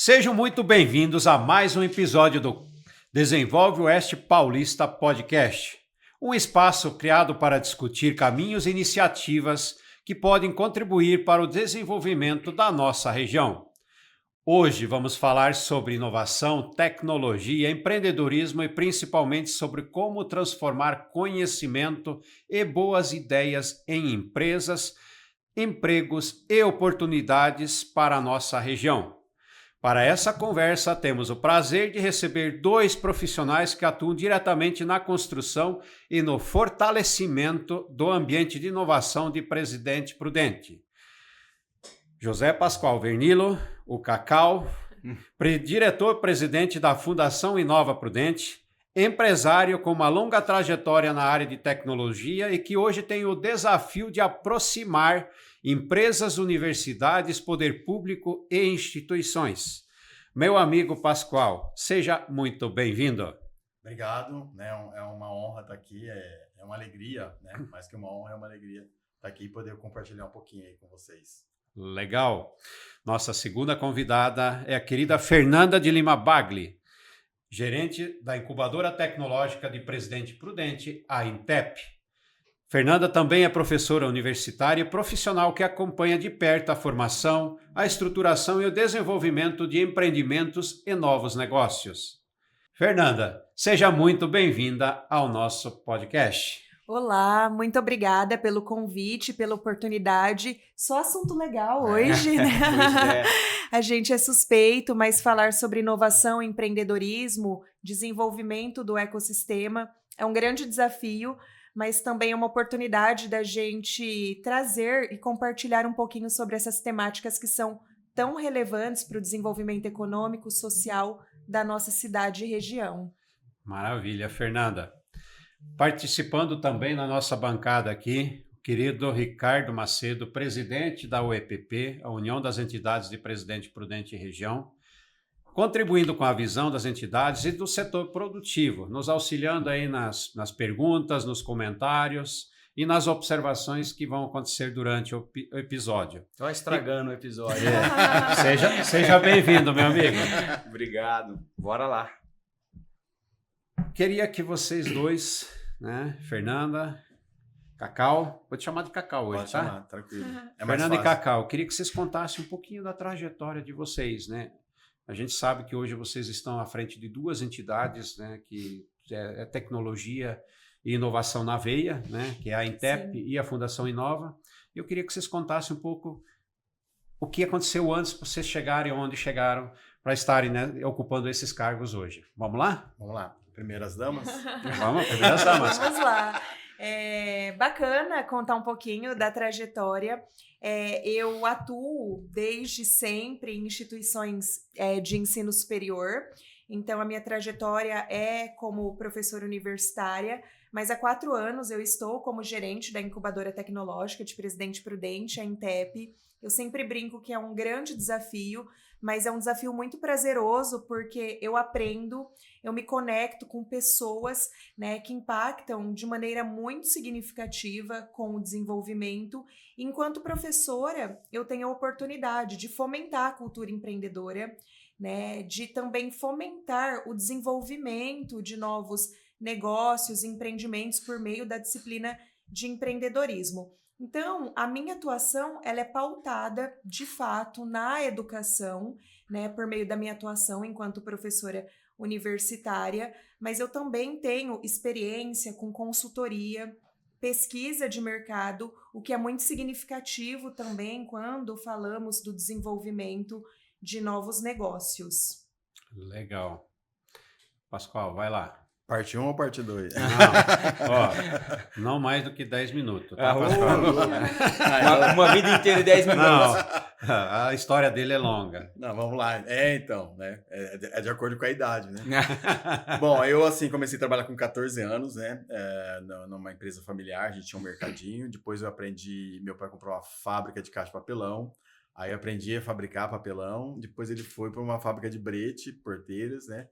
Sejam muito bem-vindos a mais um episódio do Desenvolve Oeste Paulista Podcast, um espaço criado para discutir caminhos e iniciativas que podem contribuir para o desenvolvimento da nossa região. Hoje vamos falar sobre inovação, tecnologia, empreendedorismo e principalmente sobre como transformar conhecimento e boas ideias em empresas, empregos e oportunidades para a nossa região. Para essa conversa, temos o prazer de receber dois profissionais que atuam diretamente na construção e no fortalecimento do ambiente de inovação de Presidente Prudente. José Pascoal Vernilo, o Cacau, diretor-presidente da Fundação Inova Prudente, empresário com uma longa trajetória na área de tecnologia e que hoje tem o desafio de aproximar empresas, universidades, poder público e instituições. Meu amigo Pascoal, seja muito bem-vindo. Obrigado, né? É uma honra estar aqui, é uma alegria, né? Mais que uma honra, é uma alegria estar aqui e poder compartilhar um pouquinho aí com vocês. Legal. Nossa segunda convidada é a querida Fernanda de Lima Bagli, gerente da Incubadora Tecnológica de Presidente Prudente, a Intep. Fernanda também é professora universitária e profissional que acompanha de perto a formação, a estruturação e o desenvolvimento de empreendimentos e novos negócios. Fernanda, seja muito bem-vinda ao nosso podcast. Olá, muito obrigada pelo convite, pela oportunidade. Só assunto legal hoje, né? A gente é suspeito, mas falar sobre inovação, empreendedorismo, desenvolvimento do ecossistema é um grande desafio, mas também é uma oportunidade da gente trazer e compartilhar um pouquinho sobre essas temáticas que são tão relevantes para o desenvolvimento econômico, social da nossa cidade e região. Maravilha, Fernanda. Participando também na nossa bancada aqui, o querido Ricardo Macedo, presidente da UEPP, a União das Entidades de Presidente Prudente e Região, contribuindo com a visão das entidades e do setor produtivo, nos auxiliando aí nas perguntas, nos comentários e nas observações que vão acontecer durante o episódio. Estou estragando o episódio. Seja bem-vindo, meu amigo. Obrigado. Bora lá. Queria que vocês dois, né, Fernanda, Cacau, vou te chamar de Cacau hoje, Pode tá? chamar, tranquilo. É mais Fernanda e fácil. Cacau, queria que vocês contassem um pouquinho da trajetória de vocês, né? A gente sabe que hoje vocês estão à frente de duas entidades, né, que é tecnologia e inovação na veia, né, que é a Intep Sim. e a Fundação Inova. Eu queria que vocês contassem um pouco o que aconteceu antes para vocês chegarem onde chegaram para estarem, né, ocupando esses cargos hoje. Vamos lá? Vamos lá. Primeiras damas. Vamos, primeiras damas. Vamos lá. É bacana contar um pouquinho da trajetória. Eu atuo desde sempre em instituições de ensino superior, então a minha trajetória é como professora universitária, mas há 4 anos eu estou como gerente da Incubadora Tecnológica de Presidente Prudente, a Intep. Eu sempre brinco que é um grande desafio, mas é um desafio muito prazeroso porque eu aprendo, eu me conecto com pessoas, né, que impactam de maneira muito significativa com o desenvolvimento. Enquanto professora, eu tenho a oportunidade de fomentar a cultura empreendedora, né, de também fomentar o desenvolvimento de novos negócios, empreendimentos por meio da disciplina de empreendedorismo. Então, a minha atuação ela é pautada, de fato, na educação, né, por meio da minha atuação enquanto professora universitária, mas eu também tenho experiência com consultoria, pesquisa de mercado, o que é muito significativo também quando falamos do desenvolvimento de novos negócios. Legal. Pascoal, vai lá. Parte 1 ou parte 2? Não mais do que 10 minutos. Tá, uma vida inteira e 10 minutos. Não, a história dele é longa. Não, vamos lá. Então, né? É de acordo com a idade, né? Bom, eu assim comecei a trabalhar com 14 anos, né? Numa empresa familiar, a gente tinha um mercadinho. Depois eu aprendi, meu pai comprou uma fábrica de caixa de papelão. Aí eu aprendi a fabricar papelão. Depois ele foi para uma fábrica de brete, porteiras, né?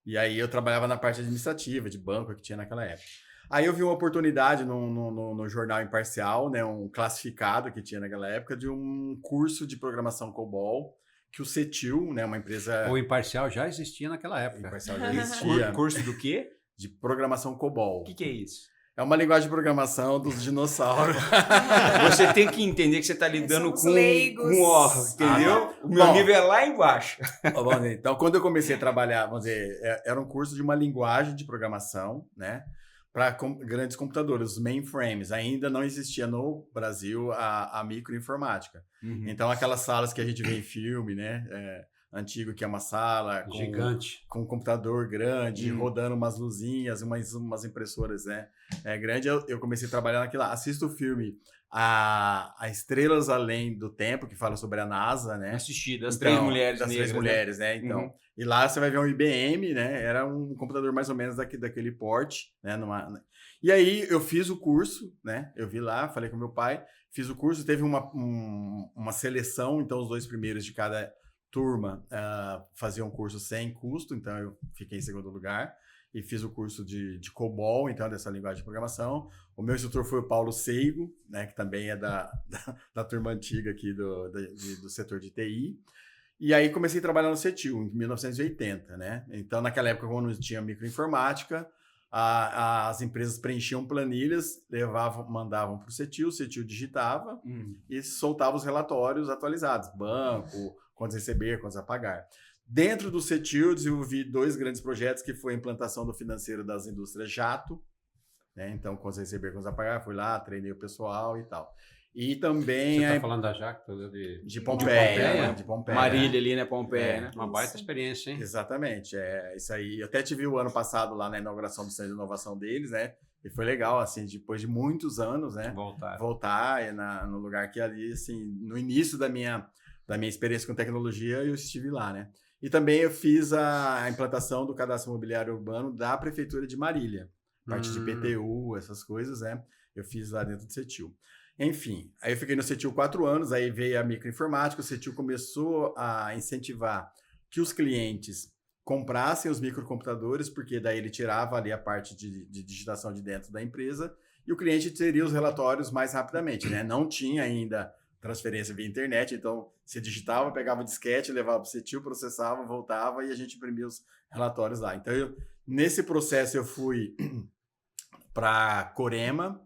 E aí eu trabalhava na parte administrativa, de banco que tinha naquela época. Aí eu vi uma oportunidade no jornal Imparcial, né, um classificado que tinha naquela época, de um curso de programação COBOL, que o CETIL, né, uma empresa... O Imparcial já existia naquela O época. Imparcial já existia, Curso do quê? de programação COBOL. O que é isso? É uma linguagem de programação dos dinossauros. Você tem que entender que você está lidando Somos com leigos. um órgão, entendeu? O meu Bom. nível é lá embaixo. Vamos dizer, então, quando eu comecei a trabalhar, vamos dizer, era um curso de uma linguagem de programação, né? Para grandes computadores, os mainframes. Ainda não existia no Brasil a microinformática. Então, aquelas salas que a gente vê em filme, né? Antigo, que é uma sala Gigante. com um computador grande, rodando umas luzinhas, umas impressoras, né? Grande. Eu comecei a trabalhar naquilo lá. Assisto o filme a Estrelas Além do Tempo, que fala sobre a NASA, né? Assisti, das Então, três mulheres das negras. três mulheres, né? Então, e lá você vai ver um IBM, né? Era um computador mais ou menos daquele porte, né? E aí eu fiz o curso, né? Eu vi lá, falei com meu pai, fiz o curso, teve uma seleção, então os 2 primeiros de cada turma faziam um curso sem custo, então eu fiquei em segundo lugar e fiz o curso de COBOL, então dessa linguagem de programação. O meu instrutor foi o Paulo Seigo, né? Que também é da turma antiga aqui do setor de TI. E aí comecei a trabalhar no CETIL, em 1980, né? Então, naquela época, quando tinha microinformática, as empresas preenchiam planilhas, mandavam para o CETIL digitava e soltava os relatórios atualizados, banco, quantos receber, quantos a pagar. Dentro do CETIL, eu desenvolvi 2 grandes projetos, que foi a implantação do financeiro das indústrias jato, né? Então, quantos a receber, quantos a pagar, fui lá, treinei o pessoal e tal. E também... Você está falando da Jacto de Pompeia. De Pompeia. Marília ali, né? Pompeia, né? Uma baita experiência, hein? Exatamente, isso aí. Eu até tive o ano passado lá na inauguração do Centro de Inovação deles, né? E foi legal, assim, depois de muitos anos, né? Voltar no lugar que ali, assim, no início da minha experiência com tecnologia, eu estive lá, né? E também eu fiz a implantação do cadastro imobiliário urbano da Prefeitura de Marília. Parte de PTU, essas coisas, né? Eu fiz lá dentro do CETIL. Enfim, aí eu fiquei no CETIL 4 anos, aí veio a microinformática, o CETIL começou a incentivar que os clientes comprassem os microcomputadores, porque daí ele tirava ali a parte de digitação de dentro da empresa e o cliente teria os relatórios mais rapidamente, né? Não tinha ainda transferência via internet, então você digitava, pegava o disquete, levava para o CETIL, processava, voltava e a gente imprimia os relatórios lá. Então, nesse processo eu fui para Corema,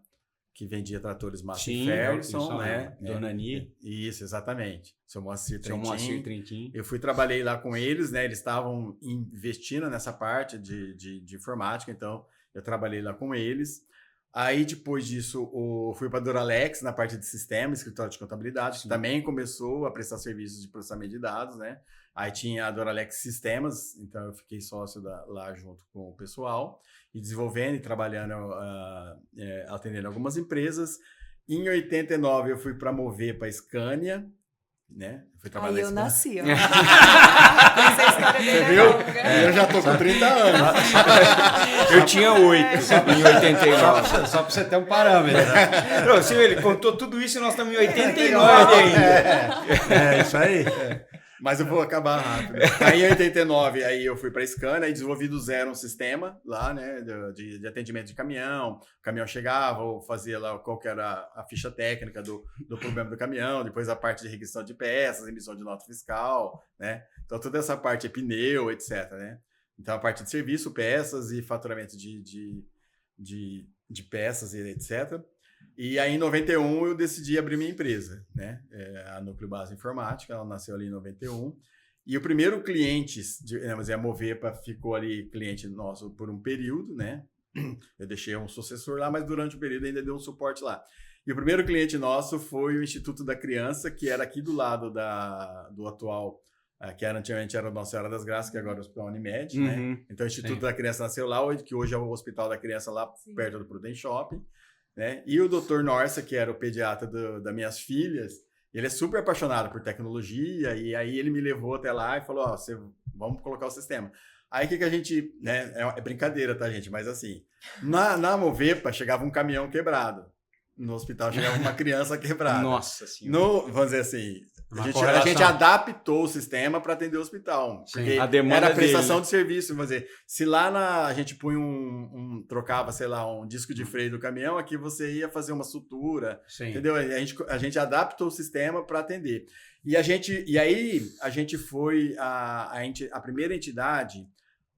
que vendia tratores Massey Ferguson, né? Dona Ani. Isso, exatamente. Seu Moacir Trentin. Eu trabalhei lá com eles, né? Eles estavam investindo nessa parte de informática, então eu trabalhei lá com eles. Aí, depois disso, fui para a Duralex, na parte de sistema, escritório de contabilidade, que também começou a prestar serviços de processamento de dados, né? Aí tinha a Duralex Sistemas, então eu fiquei sócio lá junto com o pessoal, e desenvolvendo e trabalhando, atendendo algumas empresas. Em 89, eu fui para mover para a Scania, né? Fui trabalhar Aí eu nasci, ó. Você viu? Eu já tô com 30 anos. Eu tinha 8 em 89. Só para você ter um parâmetro. Não, senhor, ele contou tudo isso e nós estamos em 89 ainda. Isso aí. Mas eu vou acabar rápido. Aí em 89, aí eu fui para a Scania e desenvolvi do zero um sistema lá, né, de atendimento de caminhão. O caminhão chegava, eu fazia lá qual que era a ficha técnica do problema do caminhão, depois a parte de requisição de peças, emissão de nota fiscal, né? Então toda essa parte é pneu, etc, né? Então a parte de serviço, peças e faturamento de peças e etc. E aí, em 91, eu decidi abrir minha empresa, né? A Núcleo Base Informática, ela nasceu ali em 91. E o primeiro cliente, a Movepa ficou ali cliente nosso por um período, né? Eu deixei um sucessor lá, mas durante o período ainda deu um suporte lá. E o primeiro cliente nosso foi o Instituto da Criança, que era aqui do lado do atual, que antigamente era o Nossa Senhora das Graças, que agora é o Hospital Unimed, né? Então, o Instituto da Criança nasceu lá, que hoje é o Hospital da Criança lá perto do Prudent Shopping. Né? E o Dr. Norsa, que era o pediatra das minhas filhas, ele é super apaixonado por tecnologia, e aí ele me levou até lá e falou, vamos colocar o sistema. Aí o que a gente, né, é brincadeira, tá, gente? Mas assim, na Movepa chegava um caminhão quebrado, no hospital chegava uma criança quebrada. Nossa Senhora. Vamos dizer assim, A gente adaptou o sistema para atender o hospital. Sim. Porque A demanda era a prestação dele, né? de serviço. Vamos dizer, se lá a gente punha trocava, sei lá, um disco de freio do caminhão, aqui você ia fazer uma sutura, Sim. entendeu? A gente adaptou o sistema para atender. E aí a gente foi a primeira entidade,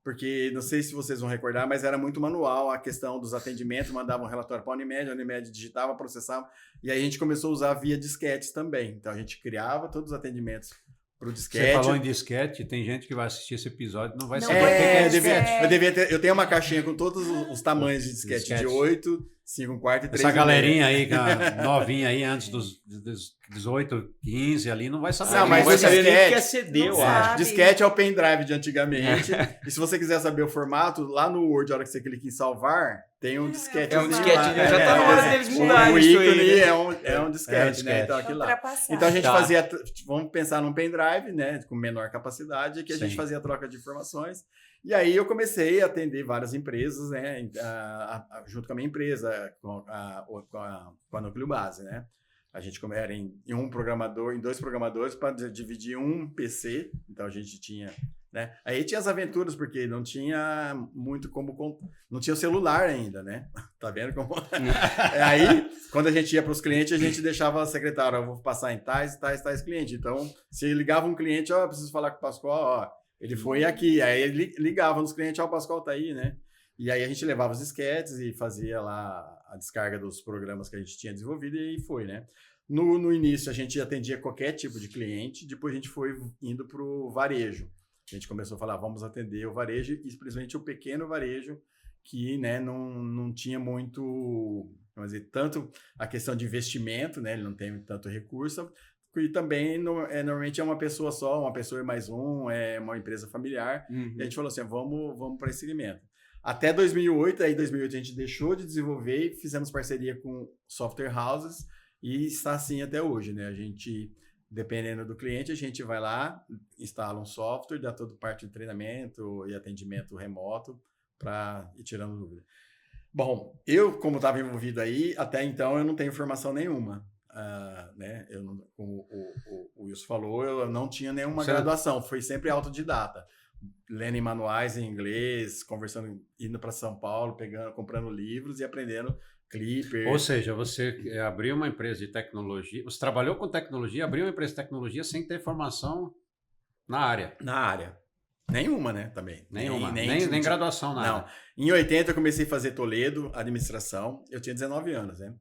porque não sei se vocês vão recordar, mas era muito manual a questão dos atendimentos, mandava um relatório para a Unimed digitava, processava, e aí a gente começou a usar via disquetes também. Então a gente criava todos os atendimentos para o disquete. Você falou em disquete, tem gente que vai assistir esse episódio e não vai Não saber o que é disquete. Eu tenho uma caixinha com todos os tamanhos de disquete, de 8, 5, 1 quarto e 3. Essa galerinha aí, novinha aí, antes dos 18, 15 ali, não vai saber. Não, mas Não vai o saber nem o que é disquete, CD, eu Não acho. sabe. disquete é o pendrive de antigamente. E se você quiser saber o formato, lá no Word, a hora que você clica em salvar, tem um disquete. É um disquete, já tá na hora deles mudarem o isso aí, ícone né? é um disquete, né? Então, aquilo lá. Ultrapassado. Então a gente Tá. fazia, vamos pensar num pendrive, né, com menor capacidade, que a gente Sim. fazia troca de informações. E aí eu comecei a atender várias empresas, né, junto com a minha empresa, com a Núcleo Base, né. A gente era em dois programadores para dividir um PC. Então a gente tinha, né. Aí tinha as aventuras porque não tinha muito não tinha o celular ainda, né. Tá vendo como? Aí, quando a gente ia para os clientes, a gente deixava a secretária, eu vou passar em tais clientes. Então, se ligava um cliente, ó, preciso falar com o Pascoal, ó, ele foi aqui. Aí ele ligava nos clientes, ó, o Pascoal tá aí, né? E aí a gente levava os disquetes e fazia lá a descarga dos programas que a gente tinha desenvolvido e aí foi, né? No início a gente atendia qualquer tipo de cliente, depois a gente foi indo para o varejo. A gente começou a falar, vamos atender o varejo e simplesmente o pequeno varejo que, né, não tinha muito, vamos dizer, tanto a questão de investimento, né? Ele não tem tanto recurso. E também, normalmente, é uma pessoa só, uma pessoa e mais um, é uma empresa familiar. Uhum. E a gente falou assim, vamos para esse segmento. Até 2008, aí em 2008 a gente deixou de desenvolver e fizemos parceria com software houses e está assim até hoje, né? A gente, dependendo do cliente, a gente vai lá, instala um software, dá toda parte de treinamento e atendimento remoto para ir tirando dúvida. Bom, eu, como estava envolvido aí, até então eu não tenho informação nenhuma. Né? Como o Wilson falou, eu não tinha nenhuma graduação, foi sempre autodidata, lendo em manuais em inglês, conversando, indo para São Paulo, comprando livros e aprendendo Clipper. Ou seja, você abriu uma empresa de tecnologia, você trabalhou com tecnologia, abriu uma empresa de tecnologia sem ter formação na área. Na área. Nenhuma, né? Também. Nenhuma. Nem graduação na área. Não. Em 80 eu comecei a fazer Toledo, administração. Eu tinha 19 anos, né?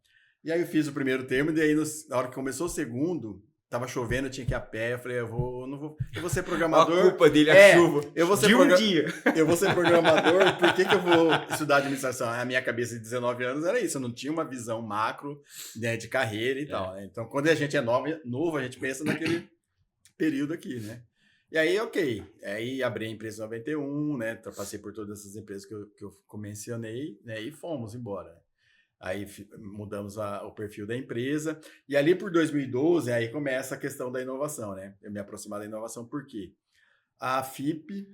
E aí eu fiz o primeiro termo, e aí na hora que começou o segundo, tava chovendo, eu tinha que ir a pé. Eu falei, eu vou ser programador. A culpa dele é a chuva. Eu vou ser dia. Eu vou ser programador, por que eu vou estudar administração? A minha cabeça de 19 anos era isso, eu não tinha uma visão macro, né, de carreira e tal. Né? Então, quando a gente é novo, a gente pensa naquele período aqui, né? E aí, ok. Aí abri a empresa em 91, né? Passei por todas essas empresas que eu mencionei, né? E fomos embora. Aí mudamos o perfil da empresa. E ali por 2012, aí começa a questão da inovação, né? Eu me aproximar da inovação por quê? A FIP,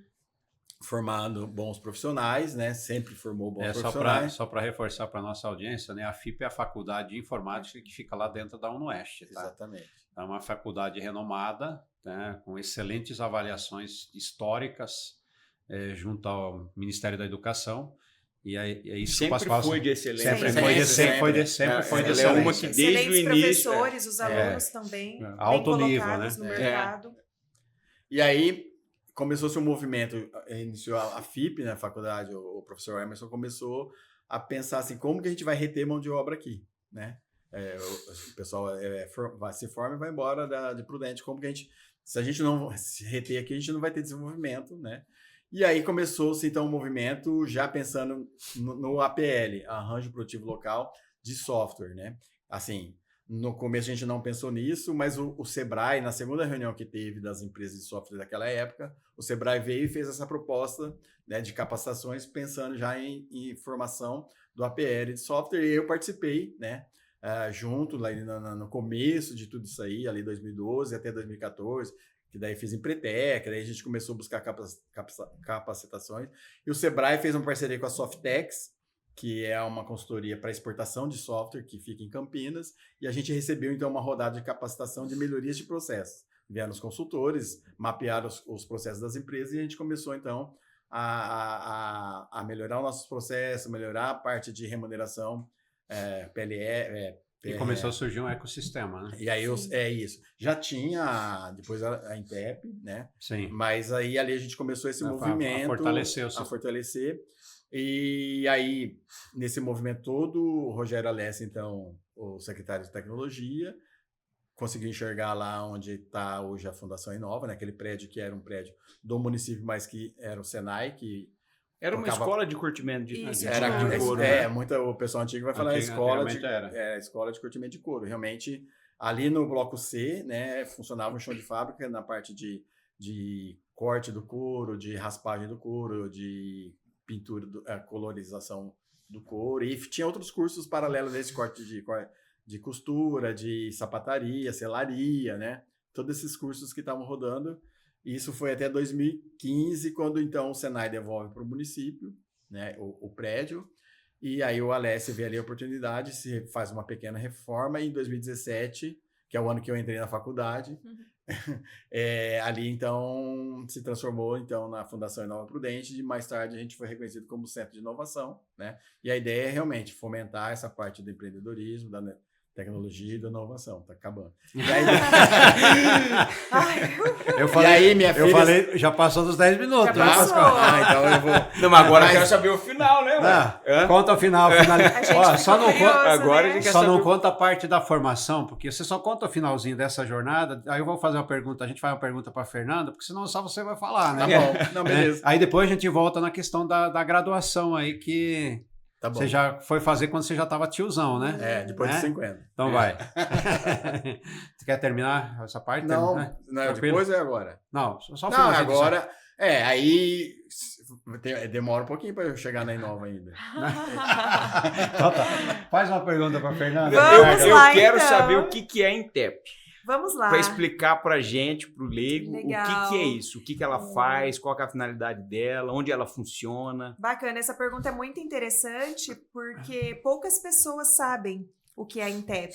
formando bons profissionais, né? Sempre formou bons profissionais. Só para reforçar para nossa audiência, né? A FIP é a Faculdade de Informática que fica lá dentro da UnoOeste. Tá? Exatamente. É uma faculdade renomada, né? Com excelentes avaliações históricas junto ao Ministério da Educação. E é isso que o Pascoal foi de excelência. Sempre foi de excelência. É uma que desde o início... professores, os alunos também, alto bem nível, colocados né? no mercado. E aí começou-se um movimento, iniciou a FIP, né, a faculdade, o professor Emerson começou a pensar assim, como que a gente vai reter mão de obra aqui, né? O pessoal se forma e vai embora de Prudente, como que se a gente não se reter aqui, a gente não vai ter desenvolvimento, né? E aí começou-se, então, um movimento já pensando no APL, Arranjo Produtivo Local de Software, né? Assim, no começo a gente não pensou nisso, mas o Sebrae, na segunda reunião que teve das empresas de software daquela época, o Sebrae veio e fez essa proposta, né, de capacitações, pensando já em formação do APL de software, e eu participei, né? Junto, lá no começo de tudo isso aí, ali 2012 até 2014, que daí fiz Empretec, daí a gente começou a buscar capacitações. E o Sebrae fez uma parceria com a Softex, que é uma consultoria para exportação de software, que fica em Campinas, e a gente recebeu, então, uma rodada de capacitação de melhorias de processos. vieram os consultores, mapearam os processos das empresas e a gente começou, então, a melhorar os nossos processos, melhorar a parte de remuneração, PLE... E começou a surgir um ecossistema, né? E aí, isso. Já tinha, depois a Intep, né? Sim. Mas aí ali a gente começou esse movimento... A fortalecer. E aí, nesse movimento todo, o Rogério Alessi, então, o secretário de Tecnologia, conseguiu enxergar lá onde está hoje a Fundação Inova, né? Aquele prédio que era um prédio do município, mas que era o Senai, que... Era uma escola de curtimento de couro. O pessoal antigo vai falar escola de curtimento de couro. Realmente, ali no bloco C, né, funcionava um chão de fábrica na parte de corte do couro, de raspagem do couro, de pintura, colorização do couro. E tinha outros cursos paralelos desse corte de costura, de sapataria, selaria, né? Todos esses cursos que estavam rodando. Isso foi até 2015, quando então o Senai devolve para o município, né, o prédio, e aí o Alessio vê ali a oportunidade, se faz uma pequena reforma, e em 2017, que é o ano que eu entrei na faculdade, ali então se transformou então na Fundação Inova Prudente, e mais tarde a gente foi reconhecido como centro de inovação, né? E a ideia é realmente fomentar essa parte do empreendedorismo, da tecnologia e da inovação. Tá acabando. E aí, eu falei, já passou dos 10 minutos. Então eu vou... Não, mas agora eu quero saber o final, né? Conta o final. Só não conta a parte da formação, porque você só conta o finalzinho dessa jornada. Aí eu vou fazer uma pergunta, a gente faz uma pergunta para Fernanda, porque senão só você vai falar, né? Tá bom. Não, beleza. Aí depois a gente volta na questão da graduação aí, que... Tá bom. Você já foi fazer quando você já estava tiozão, né? Depois de 50. Então vai. Você quer terminar essa parte? Não, né? Depois é agora. Não, só não, agora... Aí demora um pouquinho para eu chegar na Inova ainda. Então, tá. Faz uma pergunta para Fernanda. Eu quero saber o que é Intep. Vamos lá. Para explicar para a gente, para o leigo, o que é isso, o que ela faz, qual que é a finalidade dela, onde ela funciona. Bacana, essa pergunta é muito interessante porque poucas pessoas sabem o que é a Intep.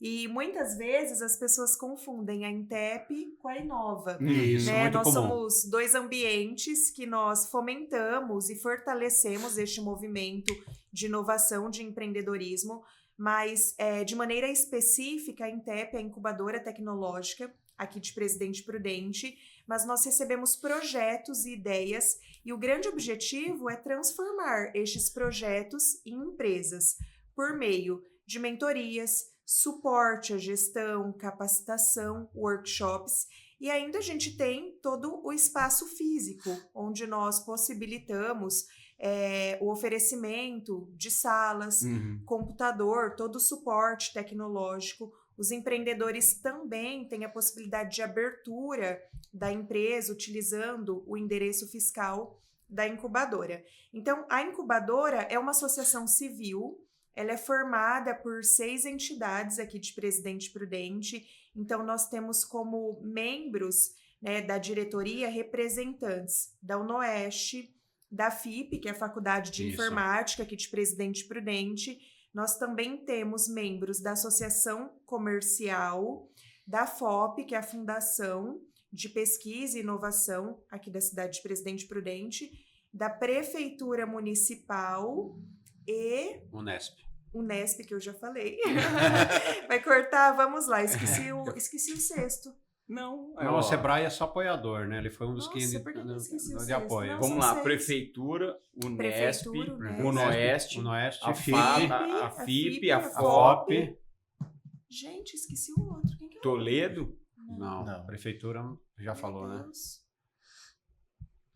E muitas vezes as pessoas confundem a Intep com a Inova. Isso, né? muito Nós comum. somos dois ambientes que nós fomentamos e fortalecemos este movimento de inovação, de empreendedorismo. Mas, de maneira específica, a Intep é a incubadora tecnológica aqui de Presidente Prudente, mas nós recebemos projetos e ideias e o grande objetivo é transformar estes projetos em empresas por meio de mentorias, suporte à gestão, capacitação, workshops e ainda a gente tem todo o espaço físico, onde nós possibilitamos o oferecimento de salas, computador, todo o suporte tecnológico. Os empreendedores também têm a possibilidade de abertura da empresa utilizando o endereço fiscal da incubadora. Então, a incubadora é uma associação civil, ela é formada por 6 entidades aqui de Presidente Prudente. Então, nós temos como membros, né, da diretoria representantes da UNOeste, da FIP, que é a Faculdade de Informática aqui de Presidente Prudente. Nós também temos membros da Associação Comercial, da FOP, que é a Fundação de Pesquisa e Inovação aqui da cidade de Presidente Prudente, da Prefeitura Municipal e... Unesp, que eu já falei. Vai cortar? Vamos lá, esqueci o sexto. Não, o Sebrae é só apoiador, né? Ele foi um dos que de apoio. Vamos lá, Prefeitura, Unesp, Unoeste, a FIP, a FOP. Gente, esqueci o outro. Quem que é o Toledo? Não, Prefeitura já falou, né?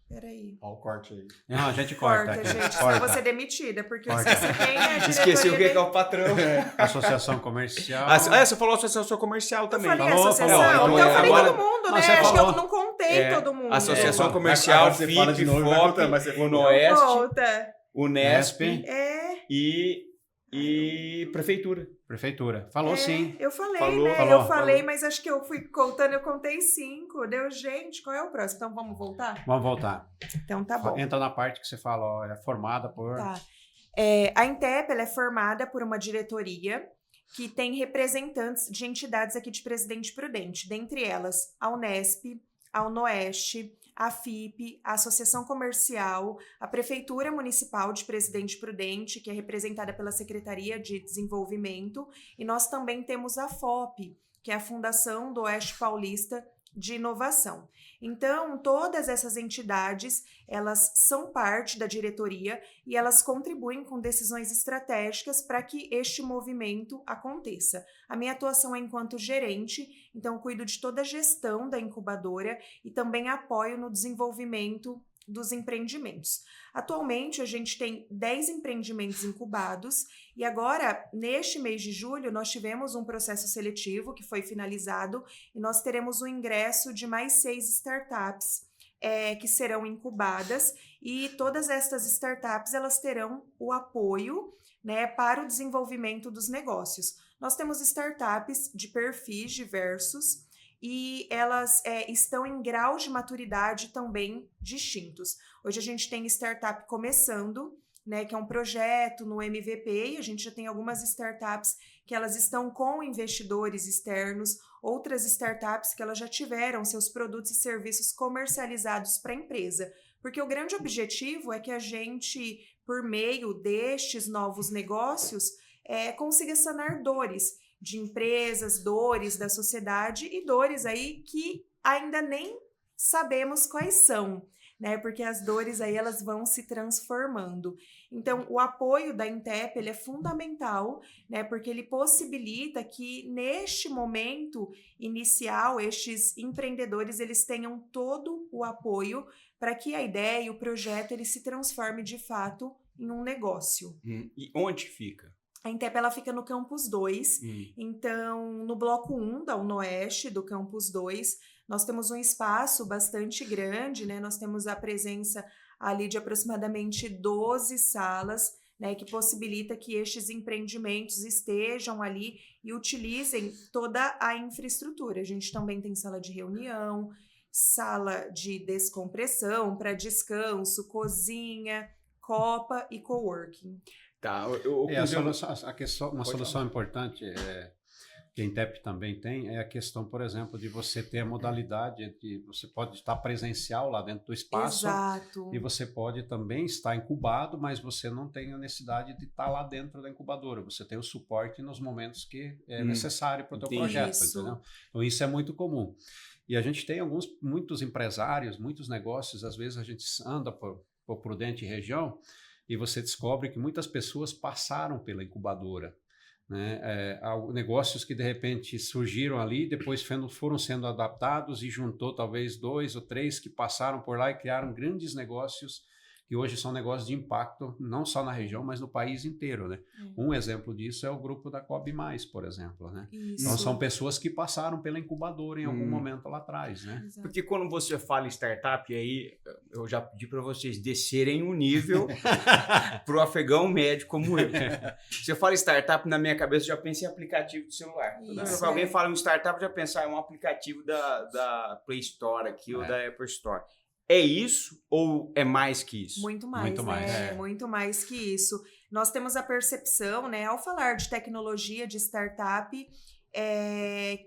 Peraí. Olha o corte aí. Não, a gente corta. Gente, senão vou ser demitida, porque eu esqueci quem é a Esqueci o que é o patrão. Associação Comercial. Você falou Associação Comercial também. Eu falei associação. Então eu falei todo mundo, né? Acho que eu não contei todo mundo. Associação Comercial, FIP, FOP, Unoeste, Unesp e Prefeitura. Falou sim. Eu falei, Falou. Mas acho que eu fui contando, eu contei 5. Deu, gente, qual é o próximo? Então vamos voltar? Vamos voltar. Então tá bom. Entra na parte que você fala, ó, é formada por... Tá. A Intep, ela é formada por uma diretoria que tem representantes de entidades aqui de Presidente Prudente, dentre elas a Unesp, a UNOeste, a FIP, a Associação Comercial, a Prefeitura Municipal de Presidente Prudente, que é representada pela Secretaria de Desenvolvimento, e nós também temos a FOP, que é a Fundação do Oeste Paulista de Inovação. Então, todas essas entidades, elas são parte da diretoria e elas contribuem com decisões estratégicas para que este movimento aconteça. A minha atuação é enquanto gerente, então eu cuido de toda a gestão da incubadora e também apoio no desenvolvimento dos empreendimentos. Atualmente, a gente tem 10 empreendimentos incubados e agora, neste mês de julho, nós tivemos um processo seletivo que foi finalizado e nós teremos o ingresso de mais 6 startups que serão incubadas e todas estas startups elas terão o apoio, né, para o desenvolvimento dos negócios. Nós temos startups de perfis diversos e elas estão em graus de maturidade também distintos. Hoje a gente tem startup começando, né, que é um projeto no MVP, e a gente já tem algumas startups que elas estão com investidores externos, outras startups que elas já tiveram seus produtos e serviços comercializados para a empresa. Porque o grande objetivo é que a gente, por meio destes novos negócios, consiga sanar dores de empresas, dores da sociedade e dores aí que ainda nem sabemos quais são, né? Porque as dores aí elas vão se transformando. Então, o apoio da Intep ele é fundamental, né? Porque ele possibilita que neste momento inicial estes empreendedores eles tenham todo o apoio para que a ideia e o projeto ele se transforme de fato em um negócio. E onde fica? A Intep ela fica no Campus 2, então no bloco 1 da UNOeste, do Campus 2, nós temos um espaço bastante grande, né? Nós temos a presença ali de aproximadamente 12 salas, né? Que possibilita que estes empreendimentos estejam ali e utilizem toda a infraestrutura. A gente também tem sala de reunião, sala de descompressão para descanso, cozinha, copa e coworking. Tá, uma solução importante que a Intep também tem é a questão, por exemplo, de você ter a modalidade de você pode estar presencial lá dentro do espaço. Exato. E você pode também estar incubado, mas você não tem a necessidade de estar lá dentro da incubadora. Você tem o suporte nos momentos que é necessário para o teu projeto, entendeu? Então isso é muito comum. E a gente tem muitos empresários, muitos negócios, às vezes a gente anda por Prudente região e você descobre que muitas pessoas passaram pela incubadora, né? Negócios que de repente surgiram ali, depois foram sendo adaptados e juntou talvez 2 ou 3 que passaram por lá e criaram grandes negócios que hoje são negócios de impacto não só na região, mas no país inteiro, né? Um exemplo disso é o grupo da Cobb+, por exemplo, né? Então são pessoas que passaram pela incubadora em algum momento lá atrás, né? Exato. Porque quando você fala em startup, aí eu já pedi para vocês descerem o nível para o afegão médio como eu. Você fala startup, na minha cabeça eu já penso em aplicativo de celular. Quando alguém fala em startup, eu já penso em um aplicativo da Play Store aqui ou da Apple Store. É isso ou é mais que isso? Muito mais, muito né? mais. Muito mais que isso. Nós temos a percepção, né, ao falar de tecnologia, de startup,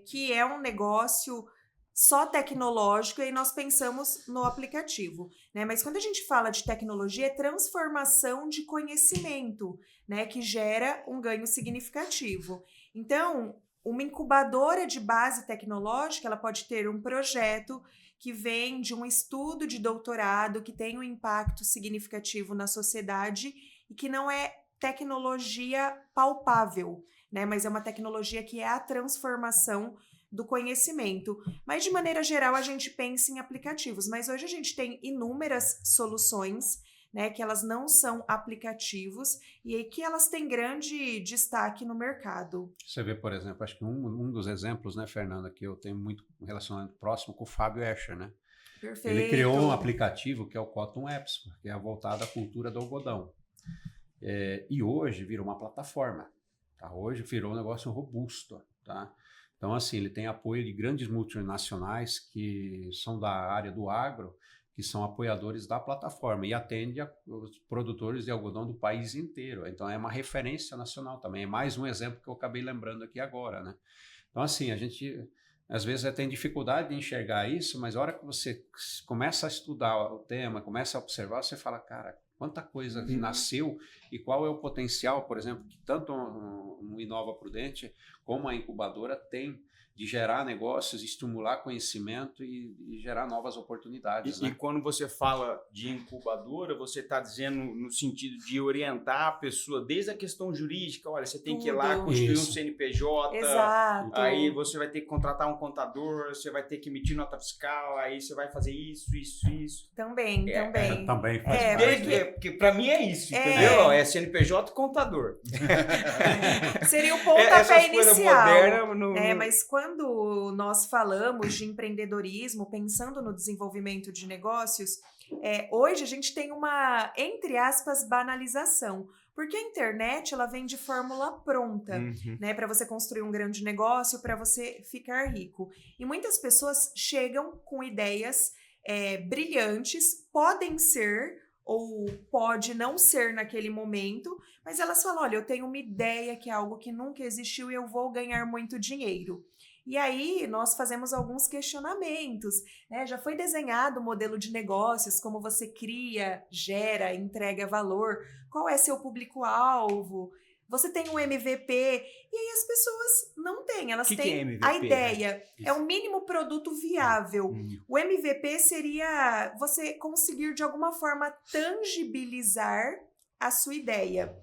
que é um negócio só tecnológico e nós pensamos no aplicativo, né? Mas quando a gente fala de tecnologia, é transformação de conhecimento, né, que gera um ganho significativo. Então, uma incubadora de base tecnológica, ela pode ter um projeto que vem de um estudo de doutorado que tem um impacto significativo na sociedade e que não é tecnologia palpável, né? Mas é uma tecnologia que é a transformação do conhecimento. Mas, de maneira geral, a gente pensa em aplicativos. Mas hoje a gente tem inúmeras soluções, né, que elas não são aplicativos e que elas têm grande destaque no mercado. Você vê, por exemplo, acho que um dos exemplos, né, Fernanda, que eu tenho muito relacionamento próximo com o Fábio Escher, né? Perfeito. Ele criou um aplicativo que é o Cotton Apps, que é voltado à cultura do algodão. E hoje virou uma plataforma, tá? Hoje virou um negócio robusto, tá? Então, assim, ele tem apoio de grandes multinacionais que são da área do agro, que que são apoiadores da plataforma e atende os produtores de algodão do país inteiro. Então é uma referência nacional também. É mais um exemplo que eu acabei lembrando aqui agora, né? Então assim, a gente às vezes tem dificuldade de enxergar isso, mas a hora que você começa a estudar o tema, começa a observar, você fala, cara, quanta coisa nasceu e qual é o potencial, por exemplo, que tanto um Inova Prudente como a incubadora tem de gerar negócios, estimular conhecimento e gerar novas oportunidades. E quando você fala de incubadora, você está dizendo no sentido de orientar a pessoa desde a questão jurídica, olha, você tem que ir lá construir um CNPJ, Exato. aí você vai ter que contratar um contador, você vai ter que emitir nota fiscal, aí você vai fazer isso. Também. Também faz parte. Porque para mim é isso, entendeu? É CNPJ contador. Seria o pontapé inicial. Moderna, mas quando nós falamos de empreendedorismo, pensando no desenvolvimento de negócios, hoje a gente tem uma, entre aspas, banalização. Porque a internet, ela vem de fórmula pronta, né? Para você construir um grande negócio, para você ficar rico. E muitas pessoas chegam com ideias brilhantes, podem ser ou pode não ser naquele momento, mas elas falam, olha, eu tenho uma ideia que é algo que nunca existiu e eu vou ganhar muito dinheiro. E aí nós fazemos alguns questionamentos, né? Já foi desenhado o modelo de negócios, como você cria, gera, entrega valor, qual é seu público-alvo, você tem um MVP, e aí as pessoas não têm, elas têm MVP, a ideia, é o mínimo produto viável. O MVP seria você conseguir de alguma forma tangibilizar a sua ideia.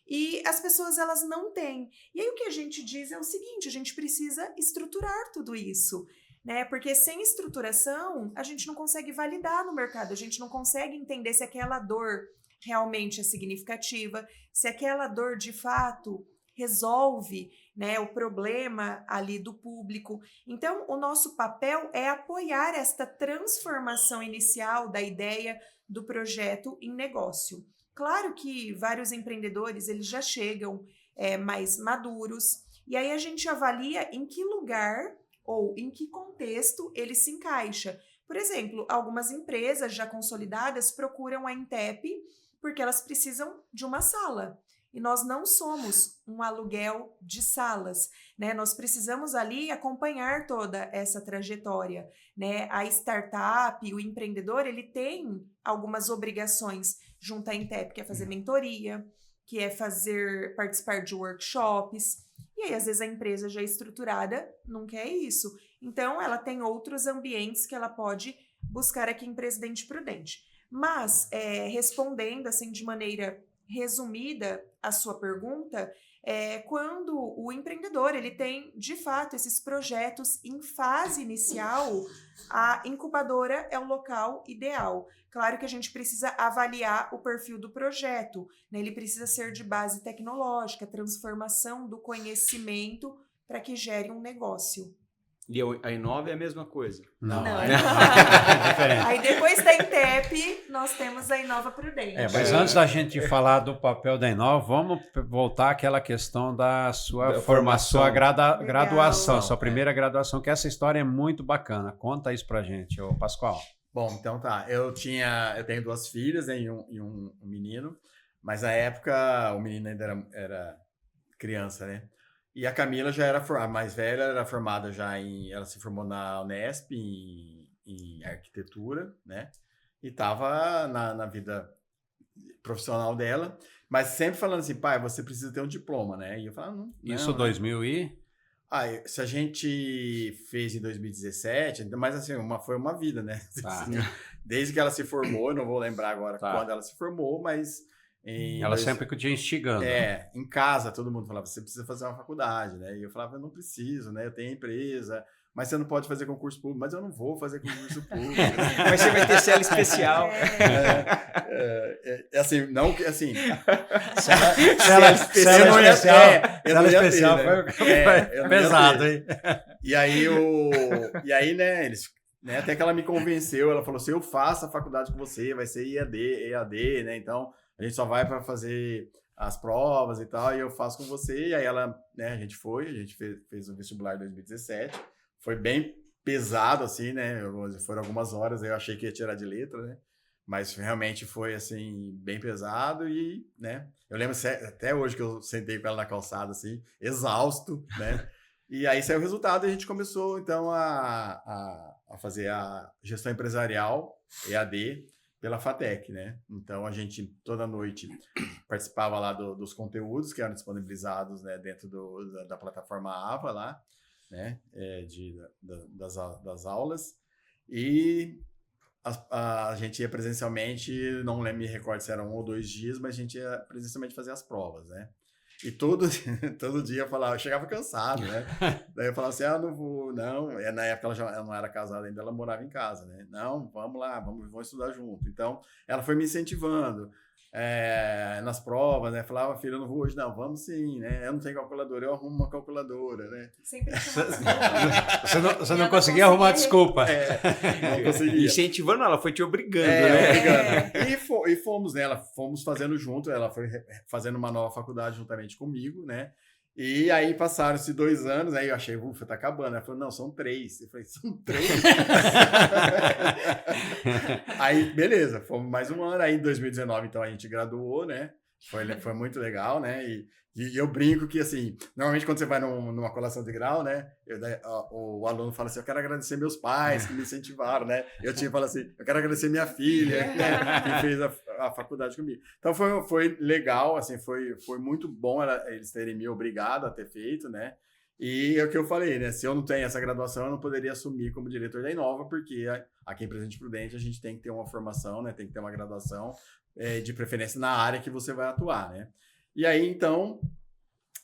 E as pessoas, elas não têm. E aí o que a gente diz é o seguinte, a gente precisa estruturar tudo isso, né? Porque sem estruturação, a gente não consegue validar no mercado, a gente não consegue entender se aquela dor realmente é significativa, se aquela dor de fato resolve, né, o problema ali do público. Então, o nosso papel é apoiar esta transformação inicial da ideia do projeto em negócio. Claro que vários empreendedores, eles já chegam mais maduros, e aí a gente avalia em que lugar ou em que contexto ele se encaixa. Por exemplo, algumas empresas já consolidadas procuram a Intep porque elas precisam de uma sala. E nós não somos um aluguel de salas, né? Nós precisamos ali acompanhar toda essa trajetória, né? A startup, o empreendedor, ele tem algumas obrigações junto à Intep, que é fazer mentoria, que é participar de workshops. E aí, às vezes, a empresa já estruturada não quer isso. Então, ela tem outros ambientes que ela pode buscar aqui em Presidente Prudente. Mas, respondendo assim de maneira resumida a sua pergunta, quando o empreendedor ele tem, de fato, esses projetos em fase inicial, a incubadora é o local ideal. Claro que a gente precisa avaliar o perfil do projeto, né? Ele precisa ser de base tecnológica, transformação do conhecimento para que gere um negócio. E a Inova é a mesma coisa? Não. É diferente. Aí depois da Intep, nós temos a Inova Prudente. Mas antes da gente falar do papel da Inova, vamos voltar àquela questão da sua formação, sua graduação, sua primeira graduação, que essa história é muito bacana. Conta isso pra gente, ô Pascoal. Bom, então tá. Eu tenho 2 filhas, né, e um menino, mas na época o menino ainda era criança, né? E a Camila já era a mais velha, era formada ela se formou na Unesp em arquitetura, né? E estava na vida profissional dela, mas sempre falando assim, pai, você precisa ter um diploma, né? E eu falava, não. Isso 2000 e... se a gente fez em 2017, mas assim, foi uma vida, né? Tá. Desde que ela se formou, eu não vou lembrar agora quando ela se formou, mas... Ela sempre que tinha instigando. Em casa todo mundo falava, você precisa fazer uma faculdade, né? E eu falava, eu não preciso, né? Eu tenho empresa, mas você não pode fazer concurso público. Mas eu não vou fazer concurso público. Mas você vai ter cela especial. Assim, não que assim... Cela especial foi pesado, hein? E aí, né, eles... Né, até que ela me convenceu, ela falou, se eu faço a faculdade com você, vai ser EAD, né? Então... A gente só vai para fazer as provas e tal, e eu faço com você. E aí ela, né, a gente fez o vestibular em 2017. Foi bem pesado, assim, né? Foram algumas horas, eu achei que ia tirar de letra, né? Mas realmente foi, assim, bem pesado e, né? Eu lembro até hoje que eu sentei com ela na calçada, assim, exausto, né? E aí saiu o resultado e a gente começou, então, a fazer a gestão empresarial, EAD, pela FATEC, né? Então, a gente, toda noite, participava lá dos conteúdos que eram disponibilizados, né, dentro da plataforma AVA lá, né? Das aulas. E a gente ia presencialmente, não me recordo se eram 1 ou 2 dias, mas a gente ia presencialmente fazer as provas, né? E todo dia eu chegava cansado, né? Daí eu falava assim, não vou, não. E na época ela não era casada ainda, ela morava em casa, né? Não, vamos lá, vamos estudar junto. Então, ela foi me incentivando nas provas, né? Falava, filha, eu não vou hoje, não, vamos sim, né? Eu não tenho calculadora, eu arrumo uma calculadora, né? Sempre tinha Você não conseguia arrumar desculpa. Não conseguia. Incentivando ela, foi te obrigando, né? Obrigando. E fomos, né? Fomos fazendo junto, ela foi fazendo uma nova faculdade juntamente comigo, né? E aí passaram-se 2 anos, aí eu achei, ufa, tá acabando. Ela falou, não, são 3. Eu falei, são 3? Aí, beleza, fomos mais um ano. Aí em 2019, então, a gente graduou, né? Foi muito legal, né? E eu brinco que, assim, normalmente quando você vai numa colação de grau, né? O aluno fala assim, eu quero agradecer meus pais que me incentivaram, né? Eu falo assim, eu quero agradecer minha filha, né? Que fez a faculdade comigo. Então foi legal, assim, foi muito bom eles terem me obrigado a ter feito, né? E é o que eu falei, né? Se eu não tenho essa graduação, eu não poderia assumir como diretor da Inova, porque aqui em Presidente Prudente a gente tem que ter uma formação, né? Tem que ter uma graduação, de preferência na área que você vai atuar, né? E aí, então,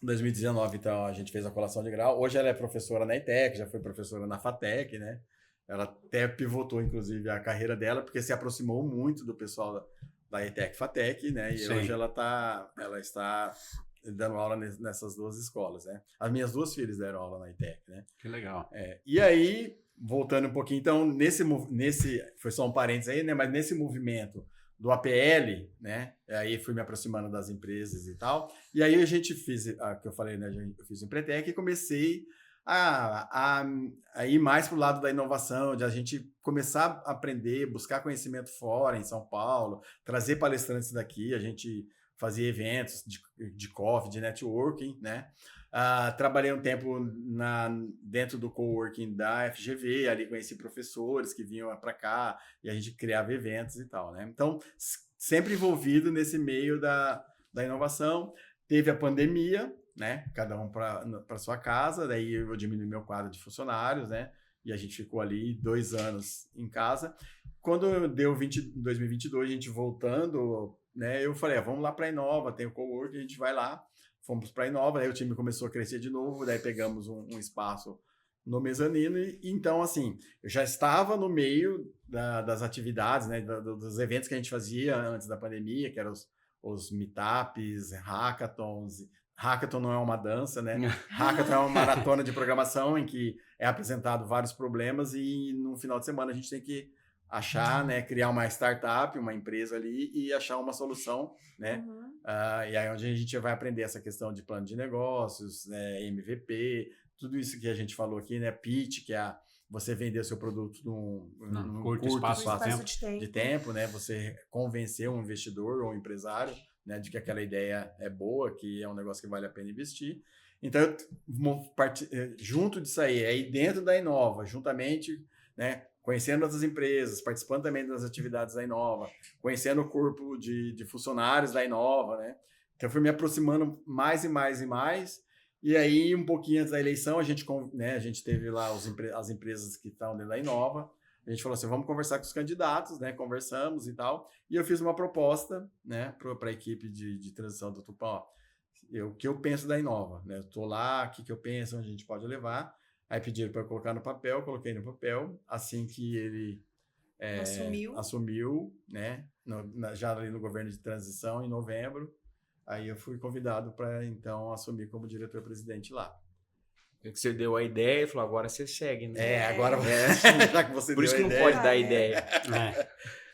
em 2019, então, a gente fez a colação de grau. Hoje ela é professora na ETEC, já foi professora na FATEC, né? Ela até pivotou, inclusive, a carreira dela, porque se aproximou muito do pessoal da ETEC FATEC, né? E Sim. Hoje ela está dando aula nessas 2 escolas, né? As minhas 2 filhas deram aula na ETEC, né? Que legal. E aí, voltando um pouquinho, então, nesse foi só um parênteses aí, né? Mas nesse movimento do APL, né? Aí fui me aproximando das empresas e tal. E aí a gente que eu falei, né? Eu fiz o Empretec e comecei a ir mais para o lado da inovação, de a gente começar a aprender, buscar conhecimento fora, em São Paulo, trazer palestrantes daqui, a gente fazia eventos de coffee, de networking, né? Trabalhei um tempo dentro do coworking da FGV, ali conheci professores que vinham para cá e a gente criava eventos e tal, né? Então, sempre envolvido nesse meio da inovação. Teve a pandemia, né? Cada um para sua casa, daí eu diminui meu quadro de funcionários, né? E a gente ficou ali 2 anos em casa. Quando deu 2022, a gente voltando, né? Eu falei, vamos lá para a Inova, tem o coworking, a gente vai lá. Fomos para a Inova, aí o time começou a crescer de novo, daí pegamos um espaço no mezanino e então, assim, eu já estava no meio das atividades, né, dos eventos que a gente fazia antes da pandemia, que eram os meetups, hackathons. Hackathon não é uma dança, né? Hackathon é uma maratona de programação em que é apresentado vários problemas e no final de semana a gente tem que achar, né, criar uma startup, uma empresa ali e achar uma solução, né? E aí onde a gente vai aprender essa questão de plano de negócios, né, MVP, tudo isso que a gente falou aqui, né? Pitch, que é você vender o seu produto num curto espaço de tempo, né? Você convencer um investidor ou um empresário, né, de que aquela ideia é boa, que é um negócio que vale a pena investir. Então, junto disso aí dentro da Inova, juntamente, né, conhecendo outras empresas, participando também das atividades da Inova, conhecendo o corpo de funcionários da Inova, né? Então, eu fui me aproximando mais e mais e mais. E aí, um pouquinho antes da eleição, a gente teve lá as empresas que estão dentro da Inova. A gente falou assim, vamos conversar com os candidatos, né? Conversamos e tal. E eu fiz uma proposta, né, para a equipe de transição do Tupã. O que eu penso da Inova, né? Eu estou lá, o que eu penso, onde a gente pode levar. Aí pediram para eu colocar no papel, coloquei no papel. Assim que ele assumiu, né? Já ali no governo de transição, em novembro. Aí eu fui convidado para, então, assumir como diretor-presidente lá. Que você deu a ideia e falou, agora você segue, né? Agora já que você Por deu isso que a não ideia. pode dar ideia.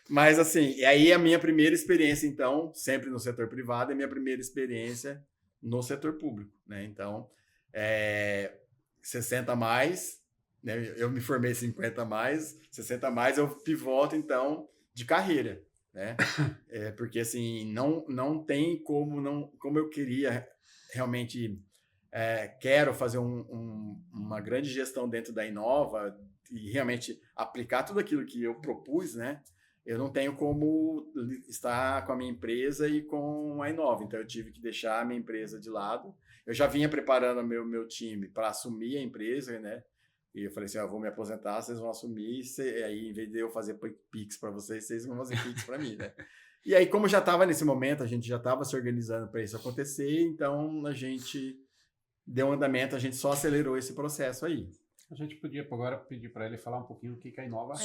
Mas, assim, e aí a minha primeira experiência, então, sempre no setor privado, é a minha primeira experiência no setor público, né? Então, 60 mais, né? Eu me formei 50 a mais, 60 a mais, eu pivoto, então, de carreira, né? Porque, assim, não tem como eu queria realmente... quero fazer uma grande gestão dentro da Inova e realmente aplicar tudo aquilo que eu propus, né? Eu não tenho como estar com a minha empresa e com a Inova, então eu tive que deixar a minha empresa de lado. Eu já vinha preparando meu time para assumir a empresa, né? E eu falei assim, eu vou me aposentar, vocês vão assumir, aí em vez de eu fazer Pix para vocês vão fazer Pix para mim, né? E aí, como já estava nesse momento, a gente já estava se organizando para isso acontecer, então a gente deu andamento, a gente só acelerou esse processo aí. A gente podia agora pedir para ele falar um pouquinho do que a Inova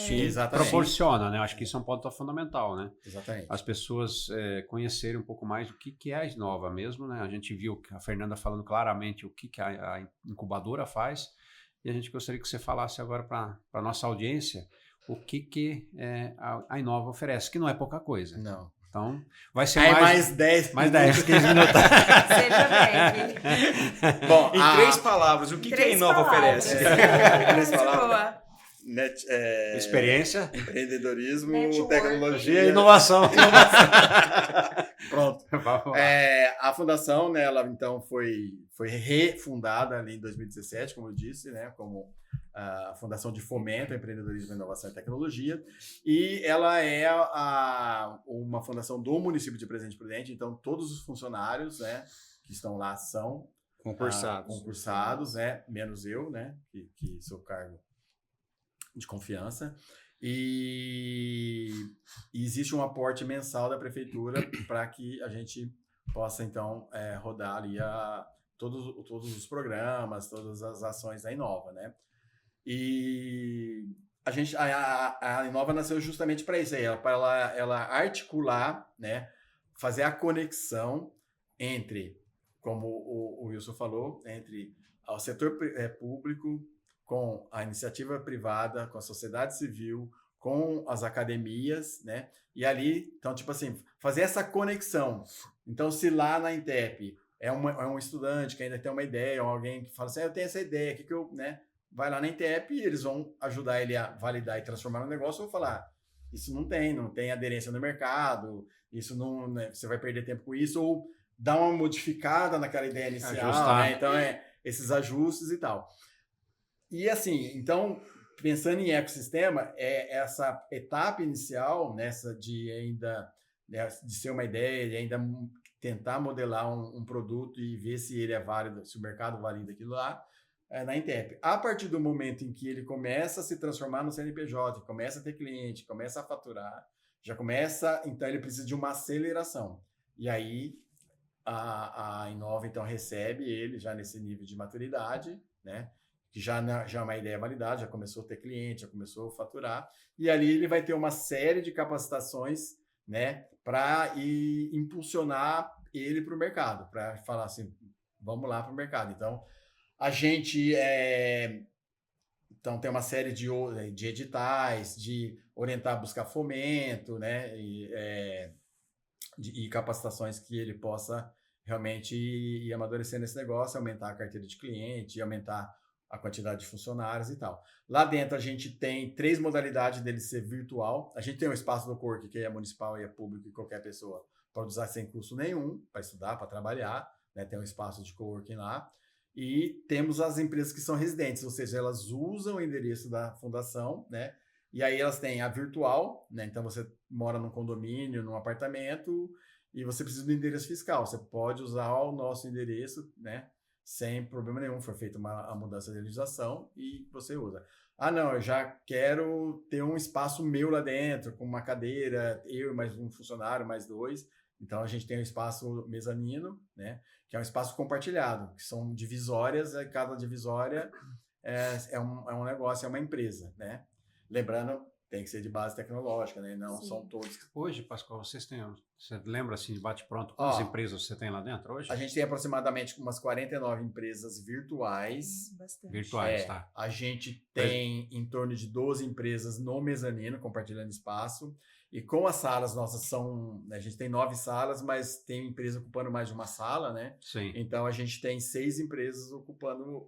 proporciona, né? Acho que isso é um ponto fundamental, né? Exatamente. As pessoas conhecerem um pouco mais do que é a Inova mesmo, né? A gente viu a Fernanda falando claramente o que a incubadora faz e a gente gostaria que você falasse agora para a nossa audiência o que a Inova oferece, que não é pouca coisa. Não. Então, vai ser mais 10 15 minutos. Seja breve. Bom, em 3 palavras, o que a Inova oferece? 3 palavras. Boa. Experiência, empreendedorismo, Network. tecnologia e inovação. Pronto. A fundação, né, ela então foi refundada ali em 2017, como eu disse, né, como a Fundação de Fomento ao Empreendedorismo, Inovação e Tecnologia, e ela é uma fundação do município de Presidente Prudente, então todos os funcionários, né, que estão lá são concursados, né, menos eu, né, que sou cargo de confiança, e existe um aporte mensal da prefeitura para que a gente possa então rodar ali todos os programas, todas as ações da Inova, né? E a Inova nasceu justamente para isso aí, para ela articular, né, fazer a conexão entre, como o Wilson falou, entre o setor público com a iniciativa privada, com a sociedade civil, com as academias, né? E ali, então, tipo assim, fazer essa conexão. Então, se lá na Intep é um estudante que ainda tem uma ideia, ou alguém que fala assim, eu tenho essa ideia, que eu, né? Vai lá na Intep e eles vão ajudar ele a validar e transformar no negócio, ou falar, isso não tem aderência no mercado, isso não, né, você vai perder tempo com isso, ou dar uma modificada naquela ideia inicial, né? Então, esses ajustes e tal. E assim, então, pensando em ecossistema, essa etapa inicial, nessa de ainda, né, de ser uma ideia, de ainda tentar modelar um produto e ver se ele é válido, se o mercado valida aquilo lá, na Intep. A partir do momento em que ele começa a se transformar no CNPJ, começa a ter cliente, começa a faturar, já começa, então ele precisa de uma aceleração. E aí a Inova então recebe ele já nesse nível de maturidade, né? Que já é uma ideia validada, já começou a ter cliente, já começou a faturar, e ali ele vai ter uma série de capacitações, né, para impulsionar ele para o mercado, para falar assim, vamos lá para o mercado. Então, a gente então tem uma série de editais, de orientar a buscar fomento, né, e capacitações que ele possa realmente ir amadurecendo esse negócio, aumentar a carteira de cliente, aumentar a quantidade de funcionários e tal. Lá dentro a gente tem 3 modalidades dele ser virtual. A gente tem um espaço do Cowork que é municipal e é público e qualquer pessoa pode usar sem custo nenhum para estudar, para trabalhar, né? Tem um espaço de coworking lá. E temos as empresas que são residentes, ou seja, elas usam o endereço da fundação, né? E aí elas têm a virtual, né? Então você mora num condomínio, num apartamento e você precisa do endereço fiscal. Você pode usar o nosso endereço, né? Sem problema nenhum, foi feita a mudança de legislação e você usa. Ah, não, eu já quero ter um espaço meu lá dentro, com uma cadeira, eu e mais um funcionário, mais 2. Então, a gente tem um espaço mezanino, né, que é um espaço compartilhado, que são divisórias, e cada divisória é um negócio, é uma empresa, né? Lembrando, tem que ser de base tecnológica, né? Não são todos. Hoje, Pascoal, você lembra assim de bate-pronto quantas empresas você tem lá dentro hoje? A gente tem aproximadamente umas 49 empresas virtuais. Bastante. Virtuais, tá. A gente tem em torno de 12 empresas no mezanino, compartilhando espaço. E com as salas nossas a gente tem 9 salas, mas tem empresa ocupando mais de uma sala, né? Sim. Então a gente tem 6 empresas ocupando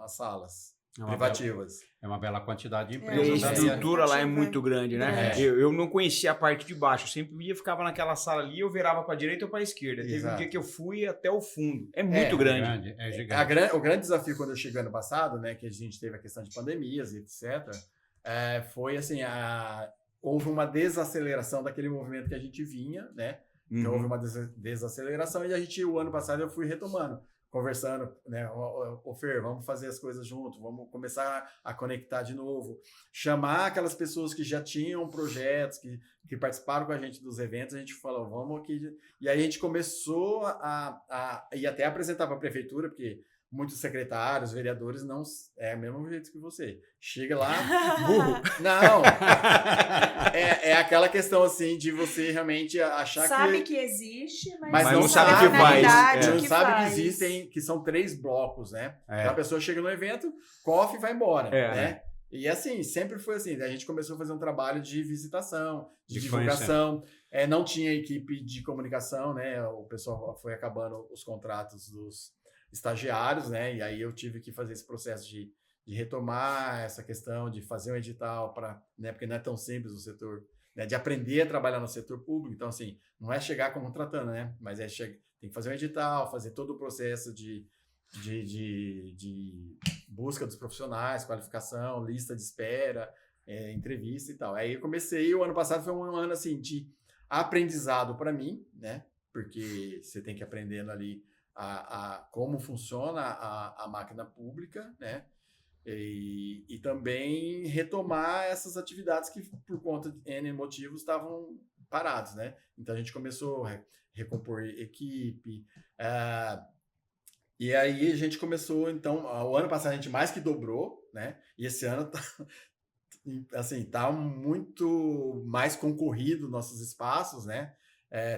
as salas. privativas. É uma bela quantidade de E a empresas. ali. estrutura lá é muito grande, né? Grande. Eu não conhecia a parte de baixo, eu sempre ia, ficava naquela sala ali, eu virava para a direita ou para a esquerda. Teve um Exato. dia que eu fui até o fundo. É muito grande. É gigante. O grande desafio quando eu cheguei ano passado, né, que a gente teve a questão de pandemias e etc., foi assim, houve uma desaceleração daquele movimento que a gente vinha, né? Então houve uma desaceleração e o ano passado eu fui retomando, conversando, né? Ô Fer, vamos fazer as coisas juntos, vamos começar a conectar de novo, chamar aquelas pessoas que já tinham projetos, que participaram com a gente dos eventos, a gente falou, vamos aqui. E aí a gente começou e até apresentar para a prefeitura, porque muitos secretários, vereadores, não é o mesmo jeito que você. Chega lá, burro. Não! É aquela questão, assim, de você realmente achar sabe que existe, mas não sabe o que na faz. realidade não o que sabe faz. que existem, que são 3 blocos, né? É. Então a pessoa chega no evento, cofe e vai embora, É. né? E assim, sempre foi assim. A gente começou a fazer um trabalho de visitação, de De divulgação. Não tinha equipe de comunicação, né? O pessoal foi acabando os contratos dos estagiários, né? E aí eu tive que fazer esse processo de retomar essa questão, de fazer um edital, né? Porque não é tão simples o setor, né? De aprender a trabalhar no setor público. Então, assim, não é chegar contratando, né? Mas tem que fazer um edital, fazer todo o processo de busca dos profissionais, qualificação, lista de espera, entrevista e tal. Aí eu comecei, o ano passado foi um ano assim de aprendizado para mim, né? Porque você tem que aprendendo ali como funciona a máquina pública, né? E também retomar essas atividades que por conta de N motivos estavam parados, né? Então a gente começou a recompor equipe, e aí a gente começou, então, o ano passado a gente mais que dobrou, né? E esse ano tá muito mais concorrido nossos espaços, né?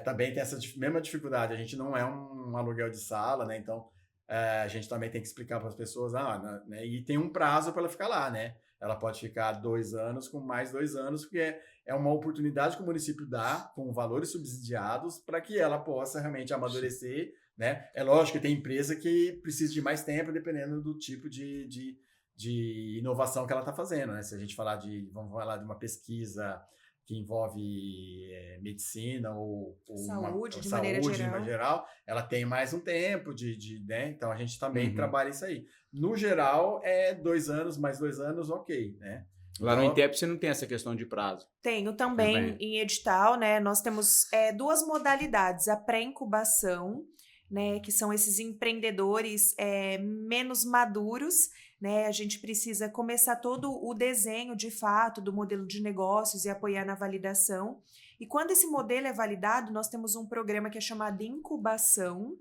Também tem essa mesma dificuldade, a gente não é um aluguel de sala, né? Então, a gente também tem que explicar para as pessoas, né? E tem um prazo para ela ficar lá, né? Ela pode ficar 2 anos, com mais 2 anos, porque é uma oportunidade que o município dá, com valores subsidiados, para que ela possa realmente amadurecer, né? É lógico que tem empresa que precisa de mais tempo, dependendo do tipo de inovação que ela está fazendo, né? Se a gente vamos falar de uma pesquisa que envolve medicina ou saúde, de saúde maneira geral, ela tem mais um tempo né? Então a gente também trabalha isso aí. No geral, 2 anos, mais 2 anos, ok, né? Lá no INTEP você não tem essa questão de prazo. Tenho também em edital, né? Nós temos 2 modalidades, a pré-incubação, né? Que são esses empreendedores menos maduros, né? A gente precisa começar todo o desenho, de fato, do modelo de negócios e apoiar na validação. E quando esse modelo é validado, nós temos um programa que é chamado incubação,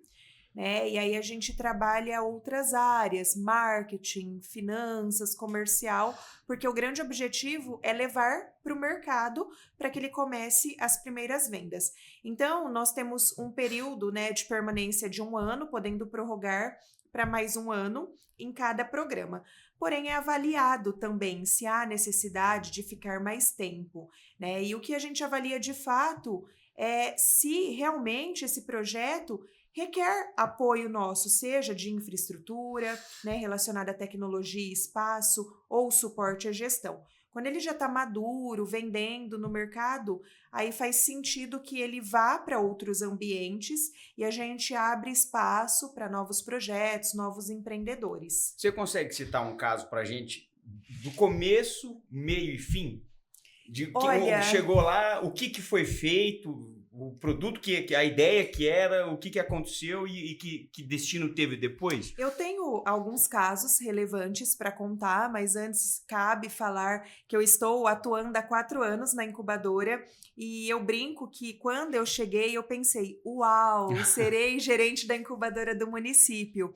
né? E aí a gente trabalha outras áreas, marketing, finanças, comercial, porque o grande objetivo é levar para o mercado para que ele comece as primeiras vendas. Então, nós temos um período, né, de permanência de 1 ano, podendo prorrogar para mais 1 ano em cada programa. Porém, é avaliado também se há necessidade de ficar mais tempo, né? E o que a gente avalia de fato é se realmente esse projeto requer apoio nosso, seja de infraestrutura, né, relacionada à tecnologia e espaço, ou suporte à gestão. Quando ele já está maduro, vendendo no mercado, aí faz sentido que ele vá para outros ambientes e a gente abre espaço para novos projetos, novos empreendedores. Você consegue citar um caso para a gente do começo, meio e fim? Olha, chegou lá, o que foi feito, o produto a ideia que era, o que aconteceu e que destino teve depois? Eu tenho alguns casos relevantes para contar, mas antes cabe falar que eu estou atuando há 4 anos na incubadora e eu brinco que quando eu cheguei eu pensei, uau, serei gerente da incubadora do município.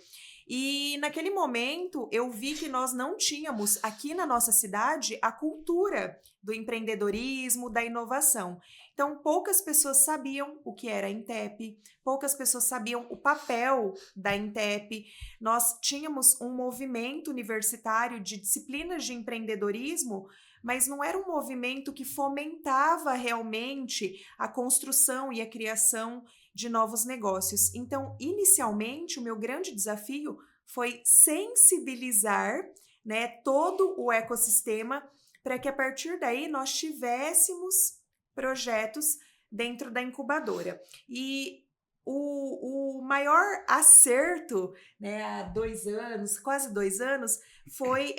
E naquele momento eu vi que nós não tínhamos aqui na nossa cidade a cultura do empreendedorismo, da inovação. Então, poucas pessoas sabiam o que era a INTEP, poucas pessoas sabiam o papel da INTEP. Nós tínhamos um movimento universitário de disciplinas de empreendedorismo, mas não era um movimento que fomentava realmente a construção e a criação de novos negócios. Então, inicialmente, o meu grande desafio foi sensibilizar né, todo o ecossistema para que a partir daí nós tivéssemos projetos dentro da incubadora. E o maior acerto, né, há 2 anos, quase 2 anos, foi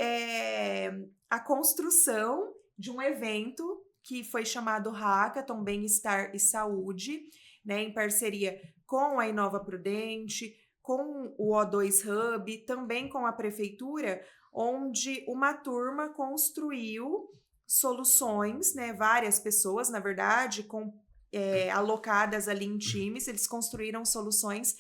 a construção de um evento que foi chamado Hackathon Bem-Estar e Saúde, né, em parceria com a Inova Prudente, com o O2 Hub, também com a prefeitura, onde uma turma construiu soluções, né, várias pessoas, na verdade, alocadas ali em times, eles construíram soluções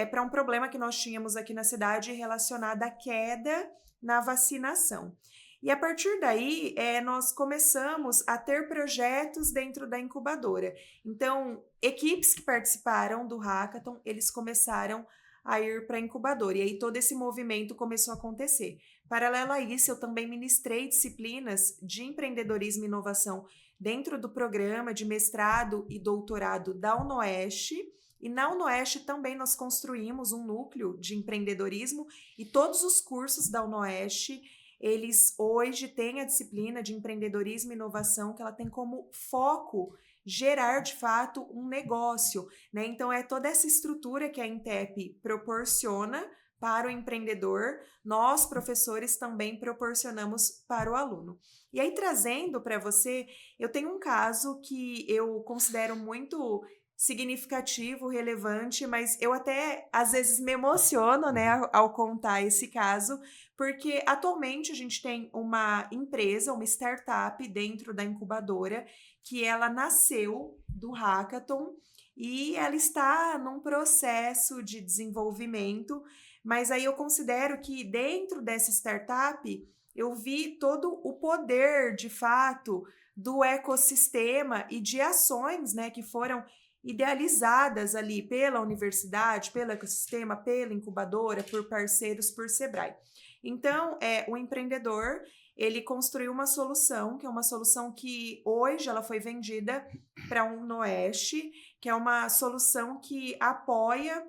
para um problema que nós tínhamos aqui na cidade relacionado à queda na vacinação. E a partir daí, nós começamos a ter projetos dentro da incubadora. Então, equipes que participaram do Hackathon, eles começaram a ir para a incubadora. E aí todo esse movimento começou a acontecer. Paralelo a isso, eu também ministrei disciplinas de empreendedorismo e inovação dentro do programa de mestrado e doutorado da UnoOeste. E na UnoOeste também nós construímos um núcleo de empreendedorismo e todos os cursos da UnoOeste, eles hoje têm a disciplina de empreendedorismo e inovação que ela tem como foco gerar, de fato, um negócio, né? Então, é toda essa estrutura que a Intep proporciona para o empreendedor, nós, professores, também proporcionamos para o aluno. E aí, trazendo para você, eu tenho um caso que eu considero muito significativo, relevante, mas eu até, às vezes, me emociono, né, ao contar esse caso, porque atualmente a gente tem uma empresa, uma startup dentro da incubadora, que ela nasceu do Hackathon e ela está num processo de desenvolvimento, mas aí eu considero que dentro dessa startup eu vi todo o poder, de fato, do ecossistema e de ações, né, que foram idealizadas ali pela universidade, pelo ecossistema, pela incubadora, por parceiros, por Sebrae. Então, o empreendedor, ele construiu uma solução, que é uma solução que hoje ela foi vendida para um UnoOeste, que é uma solução que apoia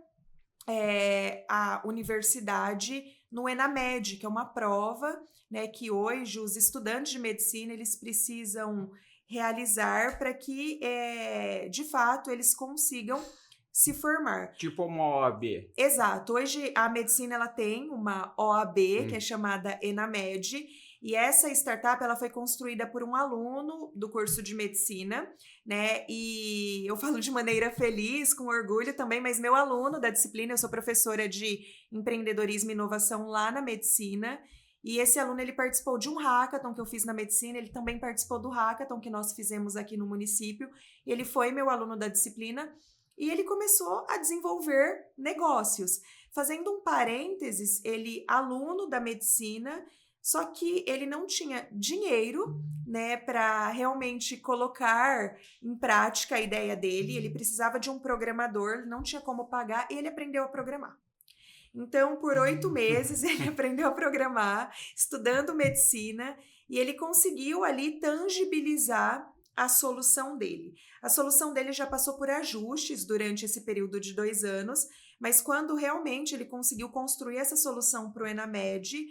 a universidade no ENAMED, que é uma prova, né, que hoje os estudantes de medicina eles precisam realizar para que, de fato, eles consigam se formar. Tipo uma OAB. Exato. Hoje a medicina ela tem uma OAB, que é chamada ENAMED, e essa startup ela foi construída por um aluno do curso de medicina, né? E eu falo de maneira feliz, com orgulho também, mas meu aluno da disciplina, eu sou professora de empreendedorismo e inovação lá na medicina, e esse aluno ele participou de um hackathon que eu fiz na medicina, ele também participou do hackathon que nós fizemos aqui no município, ele foi meu aluno da disciplina, e ele começou a desenvolver negócios. Fazendo um parênteses, ele aluno da medicina, só que ele não tinha dinheiro, né, para realmente colocar em prática a ideia dele, ele precisava de um programador, não tinha como pagar, e ele aprendeu a programar. Então, por 8 meses, ele aprendeu a programar, estudando medicina, e ele conseguiu ali tangibilizar a solução dele. A solução dele já passou por ajustes durante esse período de 2 anos, mas quando realmente ele conseguiu construir essa solução para o ENAMED,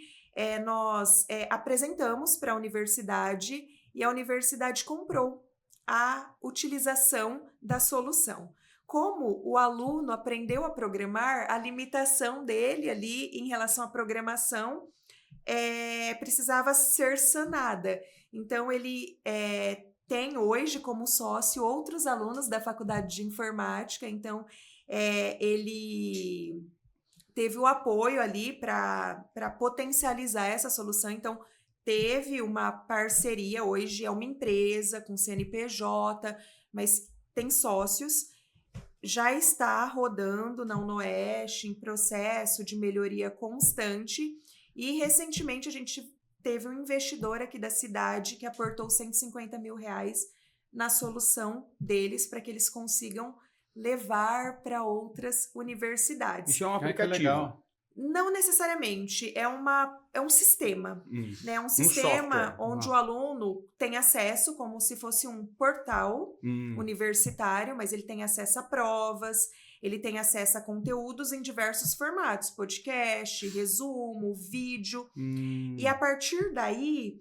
nós apresentamos para a universidade e a universidade comprou a utilização da solução. Como o aluno aprendeu a programar, a limitação dele ali em relação à programação precisava ser sanada. Então, ele tem hoje como sócio outros alunos da Faculdade de Informática, então ele teve o apoio ali para potencializar essa solução, então teve uma parceria, hoje é uma empresa com CNPJ, mas tem sócios, já está rodando na UnoOeste em processo de melhoria constante e recentemente a gente teve um investidor aqui da cidade que aportou R$150 mil na solução deles para que eles consigam levar para outras universidades. Isso é um aplicativo. Legal. Não necessariamente, é um sistema, né? Um sistema onde o aluno tem acesso como se fosse um portal universitário, mas ele tem acesso a provas, ele tem acesso a conteúdos em diversos formatos, podcast, resumo, vídeo, e a partir daí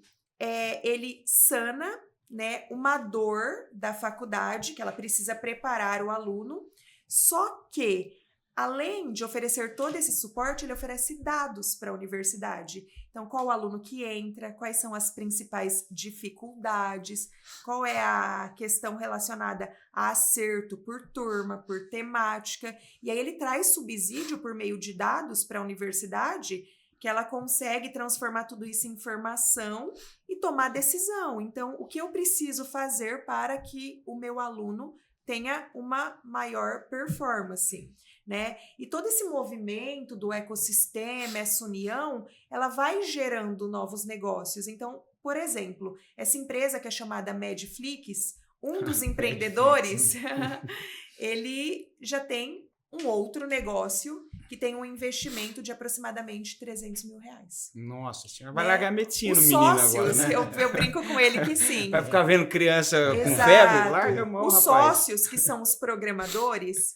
ele sana, né, uma dor da faculdade, que ela precisa preparar o aluno, só que, além de oferecer todo esse suporte, ele oferece dados para a universidade. Então, qual o aluno que entra, quais são as principais dificuldades, qual é a questão relacionada a acerto por turma, por temática. E aí ele traz subsídio por meio de dados para a universidade, que ela consegue transformar tudo isso em informação e tomar decisão. Então, o que eu preciso fazer para que o meu aluno tenha uma maior performance, né? E todo esse movimento do ecossistema, essa união, ela vai gerando novos negócios. Então, por exemplo, essa empresa que é chamada Medflix, um dos empreendedores, ele já tem um outro negócio que tem um investimento de aproximadamente 300 mil reais. Nossa senhora, vai largar medicina, Os menino sócios, agora, né? eu brinco com ele que sim. Vai ficar vendo criança com Exato. febre? Larga a mão, Os rapaz. sócios, que são os programadores,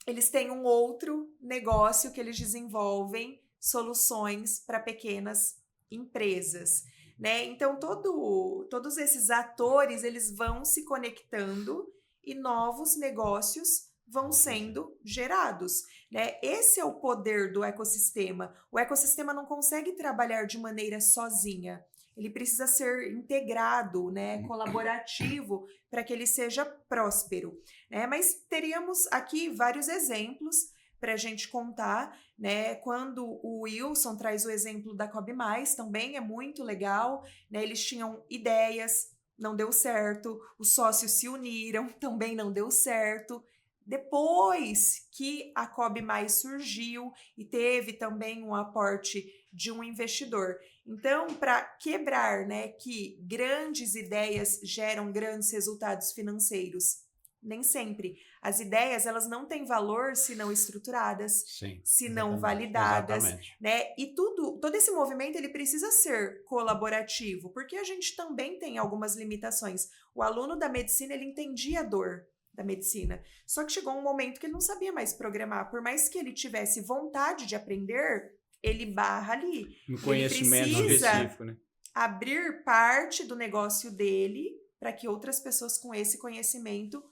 eles têm um outro negócio que eles desenvolvem soluções para pequenas empresas, né? Então, todos esses atores, eles vão se conectando e novos negócios vão sendo gerados, né? Esse é o poder do ecossistema. O ecossistema não consegue trabalhar de maneira sozinha. Ele precisa ser integrado, né, colaborativo, para que ele seja próspero, né? Mas teríamos aqui vários exemplos para a gente contar, né? Quando o Wilson traz o exemplo da Cobb+, também é muito legal, né? Eles tinham ideias, não deu certo, os sócios se uniram, também não deu certo. Depois que a Cobb+ surgiu e teve também um aporte de um investidor. Então, para quebrar, né, que grandes ideias geram grandes resultados financeiros, nem sempre. As ideias, elas não têm valor se não estruturadas, Sim, se não validadas, exatamente. né? E todo esse movimento, ele precisa ser colaborativo, porque a gente também tem algumas limitações. O aluno da medicina, ele entendia a dor da medicina, só que chegou um momento que ele não sabia mais programar. Por mais que ele tivesse vontade de aprender, ele barra ali. No conhecimento específico, né? Abrir parte do negócio dele para que outras pessoas com esse conhecimento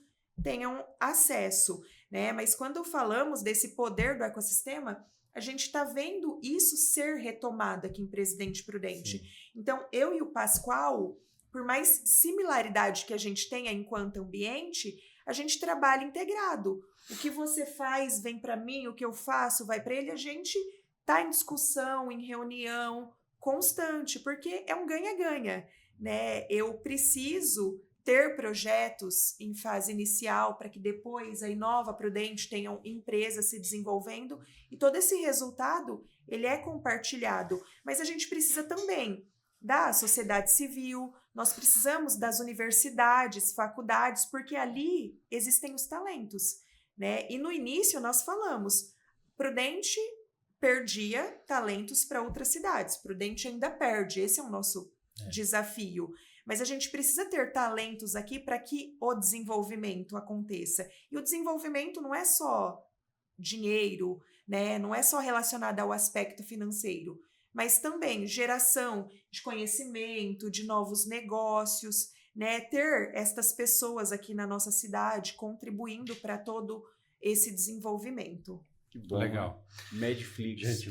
tenham acesso, né? Mas quando falamos desse poder do ecossistema, a gente está vendo isso ser retomado aqui em Presidente Prudente. Sim. Então, eu e o Pascoal, por mais similaridade que a gente tenha enquanto ambiente, a gente trabalha integrado. O que você faz vem para mim, o que eu faço vai para ele. A gente está em discussão, em reunião constante, porque é um ganha-ganha, né? Eu preciso ter projetos em fase inicial para que depois a Inova Prudente tenham empresas se desenvolvendo e todo esse resultado, ele é compartilhado. Mas a gente precisa também da sociedade civil, nós precisamos das universidades, faculdades, porque ali existem os talentos, né? E no início nós falamos, Prudente perdia talentos para outras cidades, Prudente ainda perde, esse é o nosso desafio. Mas a gente precisa ter talentos aqui para que o desenvolvimento aconteça. E o desenvolvimento não é só dinheiro, né? Não é só relacionado ao aspecto financeiro, mas também geração de conhecimento, de novos negócios, né? Ter estas pessoas aqui na nossa cidade contribuindo para todo esse desenvolvimento. Que bom. Legal. Medflix. Gente,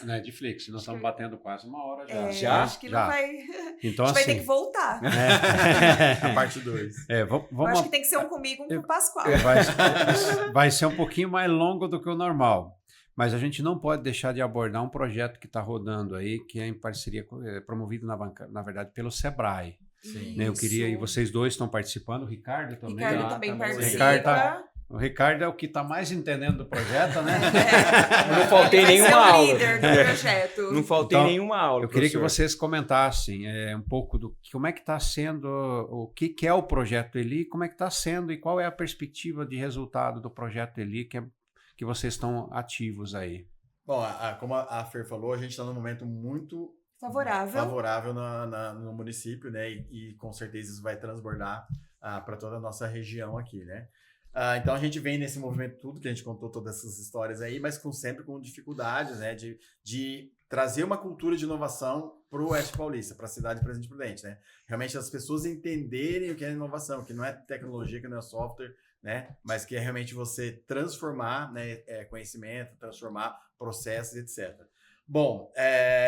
Netflix. Nós estamos batendo quase uma hora já. Já? Acho que não vai... Então, a gente vai ter assim, que voltar. A parte 2. Eu acho que tem que ser um comigo, um com o Pascoal. Vai ser um pouquinho mais longo do que o normal. Mas a gente não pode deixar de abordar um projeto que está rodando aí, que é em parceria, promovido na verdade, pelo Sebrae. Sim. Né, eu queria, e vocês dois estão participando, o Ricardo também. Ricardo também participa. O Ricardo é o que está mais entendendo do projeto, né? Não faltei nenhuma aula. Líder do projeto. Não faltei nenhuma aula. Eu queria que vocês comentassem um pouco do como é que está sendo, o que é o Projeto Eli, como é que está sendo e qual é a perspectiva de resultado do Projeto Eli que vocês estão ativos aí. Bom, como a Fer falou, a gente está num momento muito favorável no município, né? E com certeza isso vai transbordar para toda a nossa região aqui, né? Então a gente vem nesse movimento tudo, que a gente contou todas essas histórias aí, mas sempre com dificuldades, né, de trazer uma cultura de inovação para o Oeste Paulista, para a cidade de Presidente Prudente, né? Realmente as pessoas entenderem o que é inovação, que não é tecnologia, que não é software, né? Mas que é realmente você transformar, né, conhecimento, transformar processos, etc. Bom,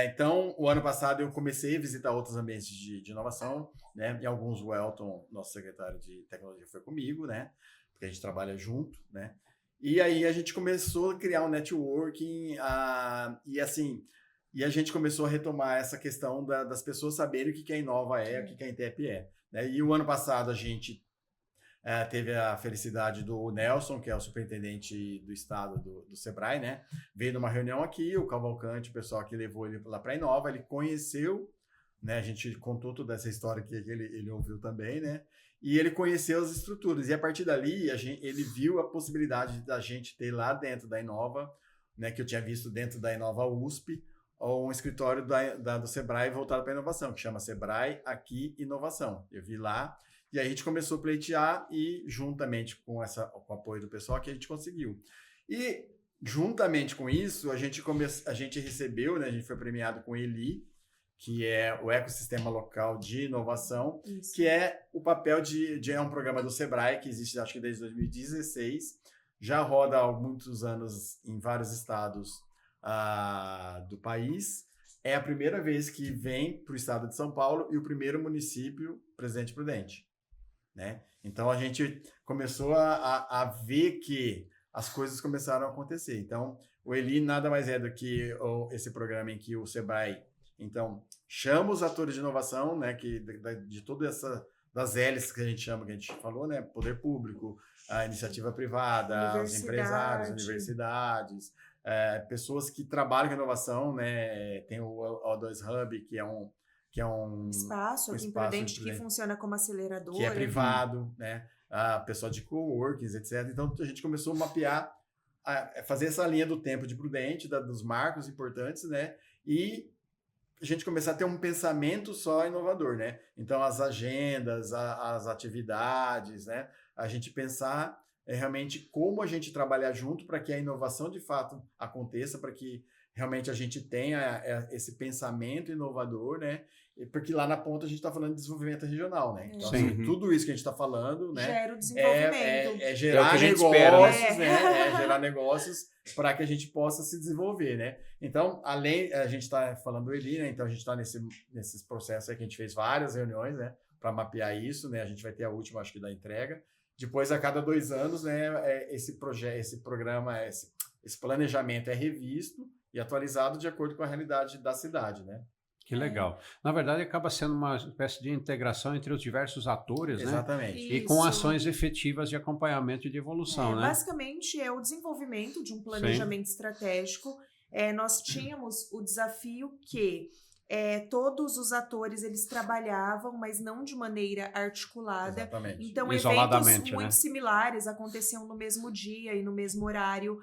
então o ano passado eu comecei a visitar outros ambientes de inovação, né? E alguns o Elton, nosso secretário de tecnologia, foi comigo, né? Porque a gente trabalha junto, né? E aí a gente começou a criar um networking e a gente começou a retomar essa questão das pessoas saberem o que a Inova o que a Intep é. Né? E o ano passado a gente teve a felicidade do Nelson, que é o superintendente do estado do Sebrae, né? Veio numa reunião aqui, o Cavalcante, o pessoal que levou ele lá para a Inova, ele conheceu, né? A gente contou toda essa história que ele ouviu também, né? E ele conheceu as estruturas. E a partir dali, ele viu a possibilidade da gente ter lá dentro da Inova, né? Que eu tinha visto dentro da Inova USP, ou um escritório do Sebrae voltado para a inovação, que chama Sebrae Aqui Inovação. Eu vi lá, e aí a gente começou a pleitear e juntamente com o apoio do pessoal que a gente conseguiu. E juntamente com isso, a gente recebeu, né, a gente foi premiado com o ELI, que é o Ecossistema Local de Inovação, isso. Que é o papel é um programa do Sebrae, que existe acho que desde 2016, já roda há muitos anos em vários estados do país. É a primeira vez que vem para o estado de São Paulo e o primeiro município Presidente Prudente, né? Então a gente começou a ver que as coisas começaram a acontecer. Então o ELI nada mais é do que esse programa em que o Sebrae então chama os atores de inovação, né, de toda essa das hélices que a gente chama, que a gente falou, né, poder público, a iniciativa privada, os empresários, universidades, pessoas que trabalham com inovação, né? Tem o O2 Hub, que é um espaço aqui em Prudente que funciona como acelerador. Que é privado, né? A pessoa de coworkings, etc. Então, a gente começou a mapear, fazer essa linha do tempo de Prudente, dos marcos importantes, né? E a gente começar a ter um pensamento só inovador, né? Então, as agendas, as atividades, né? A gente pensar realmente como a gente trabalhar junto para que a inovação de fato aconteça, para que realmente a gente tenha esse pensamento inovador, né? Porque lá na ponta a gente está falando de desenvolvimento regional, né? Então, assim, tudo isso que a gente está falando, né? Gera o desenvolvimento. É gerar negócios, né? Gerar negócios para que a gente possa se desenvolver, né? Então, além, a gente está falando do ELI, né? Então, a gente está nesses processos aí que a gente fez várias reuniões, né? Para mapear isso, né? A gente vai ter a última, acho que, da entrega. Depois, a cada 2 anos, né? Esse programa, esse planejamento é revisto e atualizado de acordo com a realidade da cidade, né? Que legal. Na verdade, acaba sendo uma espécie de integração entre os diversos atores, exatamente, né? E com ações efetivas de acompanhamento e de evolução, né? Basicamente, é o desenvolvimento de um planejamento estratégico. Nós tínhamos o desafio que todos os atores eles trabalhavam, mas não de maneira articulada. Exatamente. Então, eventos muito similares aconteciam no mesmo dia e no mesmo horário.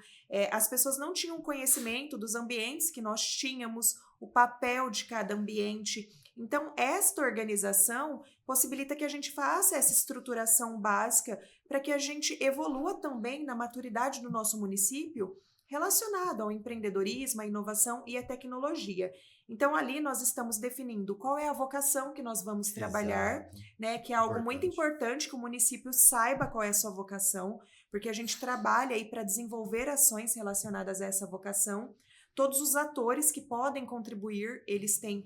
As pessoas não tinham conhecimento dos ambientes que nós tínhamos, o papel de cada ambiente. Então, esta organização possibilita que a gente faça essa estruturação básica para que a gente evolua também na maturidade do nosso município relacionado ao empreendedorismo, à inovação e à tecnologia. Então, ali nós estamos definindo qual é a vocação que nós vamos trabalhar, né? Que é algo muito importante que o município saiba qual é a sua vocação, porque a gente trabalha aí para desenvolver ações relacionadas a essa vocação. Todos os atores que podem contribuir, eles têm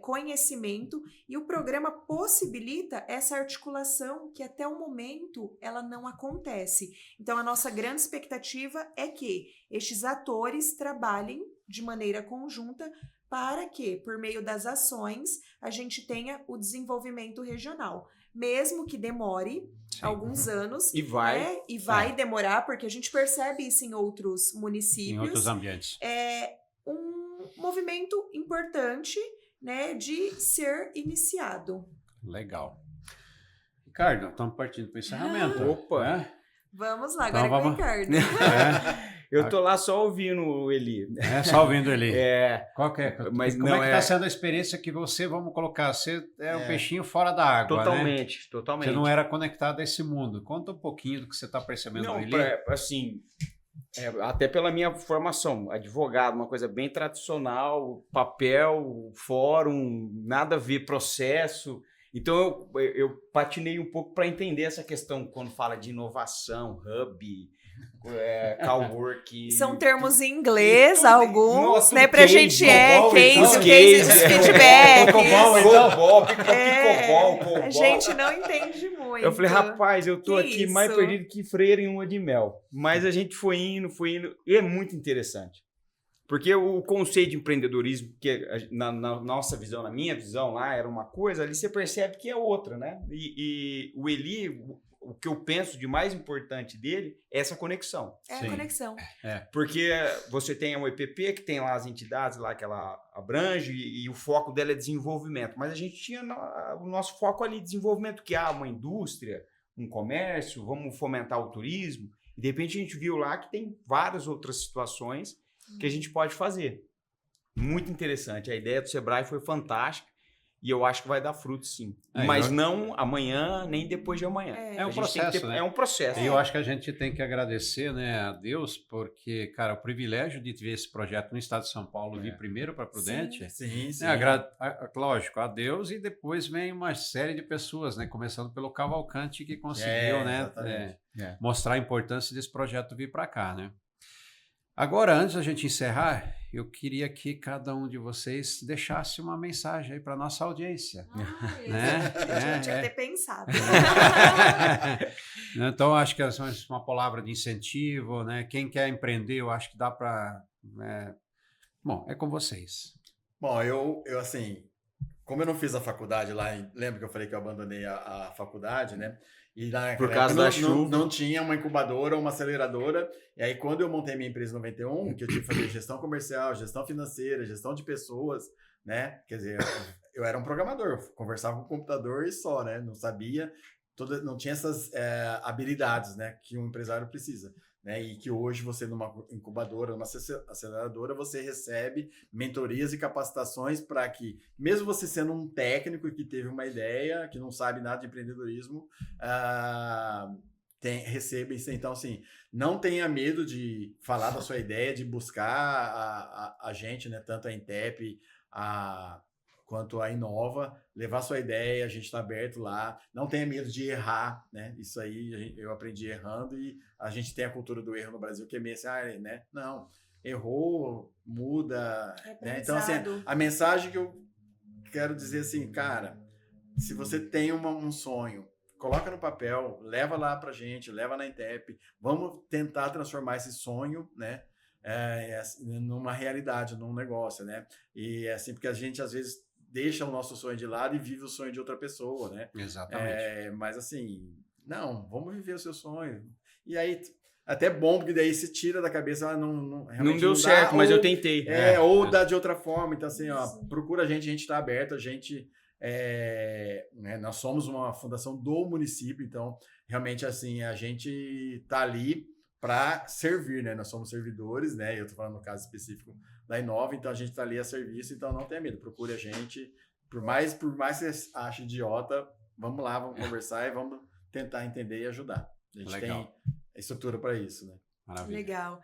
conhecimento e o programa possibilita essa articulação que até o momento ela não acontece. Então, a nossa grande expectativa é que estes atores trabalhem de maneira conjunta para que, por meio das ações, a gente tenha o desenvolvimento regional. Mesmo que demore alguns anos. E vai demorar, porque a gente percebe isso em outros municípios. Em outros ambientes. É um movimento importante, né, de ser iniciado. Legal. Ricardo, estamos partindo para o encerramento. Opa! Vamos lá, agora com o Ricardo. Eu tô lá só ouvindo o Eli. Só ouvindo ele. Qual que é? Mas como é que tá sendo a experiência que vamos colocar, você um peixinho fora da água, totalmente, né? Totalmente. Você não era conectado a esse mundo. Conta um pouquinho do que você está percebendo ali. Assim, até pela minha formação, advogado, uma coisa bem tradicional, papel, fórum, nada a ver, processo. Então eu patinei um pouco para entender essa questão quando fala de inovação, hub, cowork. São termos em inglês, alguns, nossa, né? Pra gente case, feedback. Picobol, picobol. A gente não entende muito. Eu falei, rapaz, eu tô aqui isso? mais perdido que freira em lua de mel. Mas a gente foi indo, e é muito interessante. Porque o conceito de empreendedorismo, que na nossa visão, na minha visão lá, era uma coisa, ali você percebe que é outra, né? E o Eli, o que eu penso de mais importante dele é essa conexão. É a conexão. Porque você tem a EPP, que tem lá as entidades lá que ela abrange, e o foco dela é desenvolvimento. Mas a gente tinha o nosso foco ali, desenvolvimento, que uma indústria, um comércio, vamos fomentar o turismo. E de repente a gente viu lá que tem várias outras situações que a gente pode fazer. Muito interessante. A ideia do Sebrae foi fantástica e eu acho que vai dar fruto, sim. Mas não amanhã, nem depois de amanhã. É um processo, né? É um processo. E eu acho que a gente tem que agradecer, né, a Deus, porque, cara, o privilégio de ver esse projeto no estado de São Paulo vir primeiro para Prudente, sim. Lógico, a Deus, e depois vem uma série de pessoas, né, começando pelo Cavalcante, que conseguiu, né, mostrar a importância desse projeto vir para cá, né? Agora, antes da gente encerrar, eu queria que cada um de vocês deixasse uma mensagem aí para nossa audiência. Né? Eu tinha que ter pensado. Então, acho que é uma palavra de incentivo, né? Quem quer empreender, eu acho que dá para... Bom, é com vocês. Bom, eu assim, como eu não fiz a faculdade lá, lembra que eu falei que eu abandonei a faculdade, né? E por causa da chuva. Não tinha uma incubadora ou uma aceleradora. E aí, quando eu montei minha empresa em 91, que eu tive que fazer gestão comercial, gestão financeira, gestão de pessoas, né? Quer dizer, eu era um programador, conversava com o computador e só, né? Não sabia, não tinha essas habilidades, né? Que um empresário precisa. Né? E que hoje você, numa incubadora, numa aceleradora, você recebe mentorias e capacitações para que, mesmo você sendo um técnico que teve uma ideia, que não sabe nada de empreendedorismo, receba isso. Então, assim, não tenha medo de falar da sua ideia, de buscar a gente, né? Tanto a Intep, quanto a Inova, levar sua ideia, a gente está aberto lá, não tenha medo de errar, né? Isso aí eu aprendi errando e a gente tem a cultura do erro no Brasil, que é meio assim, né? Não, errou, muda, né? Então, assim, a mensagem que eu quero dizer assim, cara, se você tem um sonho, coloca no papel, leva lá pra gente, leva na Intep, vamos tentar transformar esse sonho, né? Numa realidade, num negócio, né? E assim, porque a gente às vezes deixa o nosso sonho de lado e vive o sonho de outra pessoa, né? Exatamente. Mas assim, não, vamos viver o seu sonho. E aí, até bom, porque daí se tira da cabeça, não deu certo, mas eu tentei. Ou dá de outra forma. Então, assim, procura a gente está aberto, a gente... né, nós somos uma fundação do município, então, realmente, assim, a gente está ali para servir, né? Nós somos servidores, né? Eu estou falando no caso específico da Inova, então a gente está ali a serviço, então não tenha medo, procure a gente. Por mais que você ache idiota, vamos lá, vamos conversar e vamos tentar entender e ajudar. A gente tem estrutura para isso, né? Maravilha. Legal.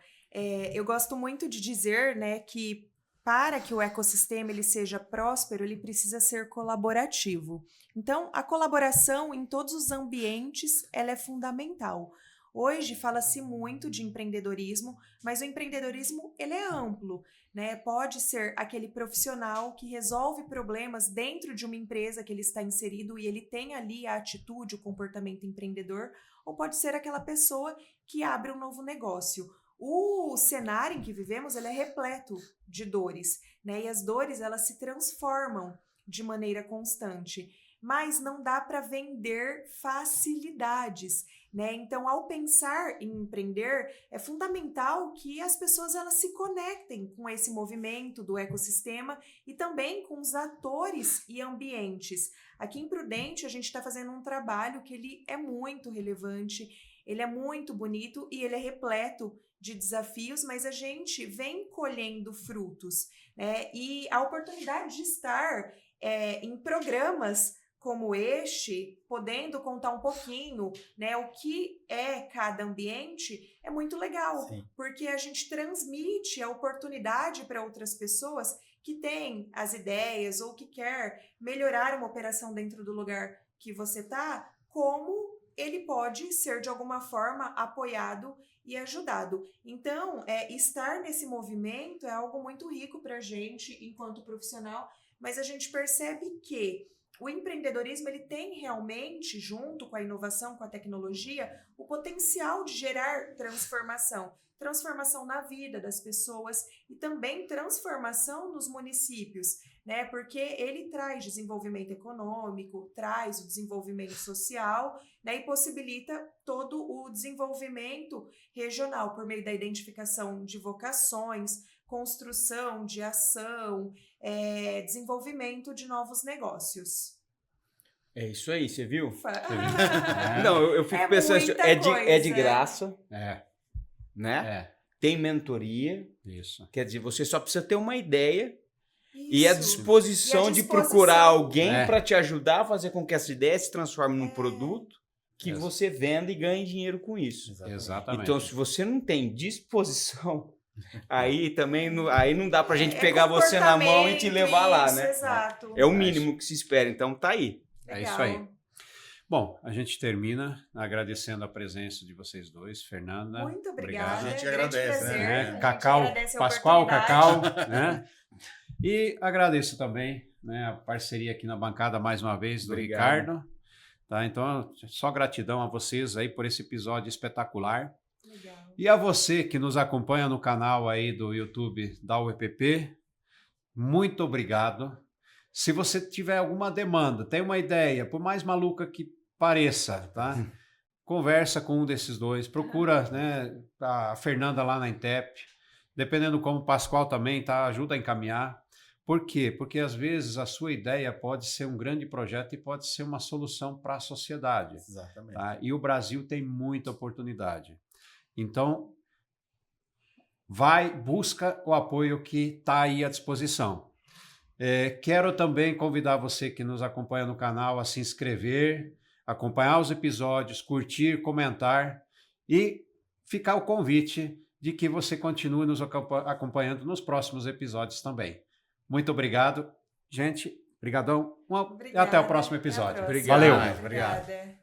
Eu gosto muito de dizer, né, que para que o ecossistema ele seja próspero, ele precisa ser colaborativo. Então, a colaboração em todos os ambientes, ela é fundamental. Hoje fala-se muito de empreendedorismo, mas o empreendedorismo ele é amplo, né? Pode ser aquele profissional que resolve problemas dentro de uma empresa que ele está inserido e ele tem ali a atitude, o comportamento empreendedor, ou pode ser aquela pessoa que abre um novo negócio. O cenário em que vivemos ele é repleto de dores, né? E as dores elas se transformam de maneira constante, mas não dá para vender facilidades, né? Então, ao pensar em empreender, é fundamental que as pessoas elas se conectem com esse movimento do ecossistema e também com os atores e ambientes. Aqui em Prudente, a gente está fazendo um trabalho que ele é muito relevante, ele é muito bonito e ele é repleto de desafios, mas a gente vem colhendo frutos, né? E a oportunidade de estar em programas como este, podendo contar um pouquinho, né, o que é cada ambiente, é muito legal, Sim. porque a gente transmite a oportunidade para outras pessoas que têm as ideias ou que quer melhorar uma operação dentro do lugar que você está, como ele pode ser de alguma forma apoiado e ajudado. Então, estar nesse movimento é algo muito rico para a gente enquanto profissional, mas a gente percebe que o empreendedorismo ele tem realmente, junto com a inovação, com a tecnologia, o potencial de gerar transformação. Transformação na vida das pessoas e também transformação nos municípios, né? Porque ele traz desenvolvimento econômico, traz o desenvolvimento social, né? E possibilita todo o desenvolvimento regional por meio da identificação de vocações, construção de ação, desenvolvimento de novos negócios. É isso aí, você viu? Ufa. Não, eu fico pensando assim, muita é de coisa. graça, É, né? Tem mentoria, isso. quer dizer, você só precisa ter uma ideia Isso. e a disposição de procurar alguém para te ajudar a fazer com que essa ideia se transforme num produto que você venda e ganhe dinheiro com isso. Exatamente. Então, se você não tem disposição, aí também aí não dá pra gente pegar você na mão e te levar lá, isso, né? Exato. É o mínimo que se espera, então tá aí. É isso aí. Bom, a gente termina agradecendo a presença de vocês dois, Fernanda. Muito obrigada. A gente é um grande agradece, prazer. né? A gente Cacau, agradece a Pascoal, oportunidade. Cacau, né? E agradeço também, né, a parceria aqui na bancada mais uma vez do Obrigado. Ricardo. Tá? Então, só gratidão a vocês aí por esse episódio espetacular. Legal. E a você que nos acompanha no canal aí do YouTube da UEPP, muito obrigado. Se você tiver alguma demanda, tem uma ideia, por mais maluca que pareça, tá? Conversa com um desses dois, procura, né, a Fernanda lá na Intep, dependendo como o Pascoal também, tá? Ajuda a encaminhar. Por quê? Porque às vezes a sua ideia pode ser um grande projeto e pode ser uma solução para a sociedade. Exatamente. Tá? E o Brasil tem muita oportunidade. Então, busca o apoio que está aí à disposição. Quero também convidar você que nos acompanha no canal a se inscrever, acompanhar os episódios, curtir, comentar e ficar o convite de que você continue nos acompanhando nos próximos episódios também. Muito obrigado, gente. Obrigadão. E até o próximo episódio. Até a próxima. Valeu. Obrigado. Obrigada.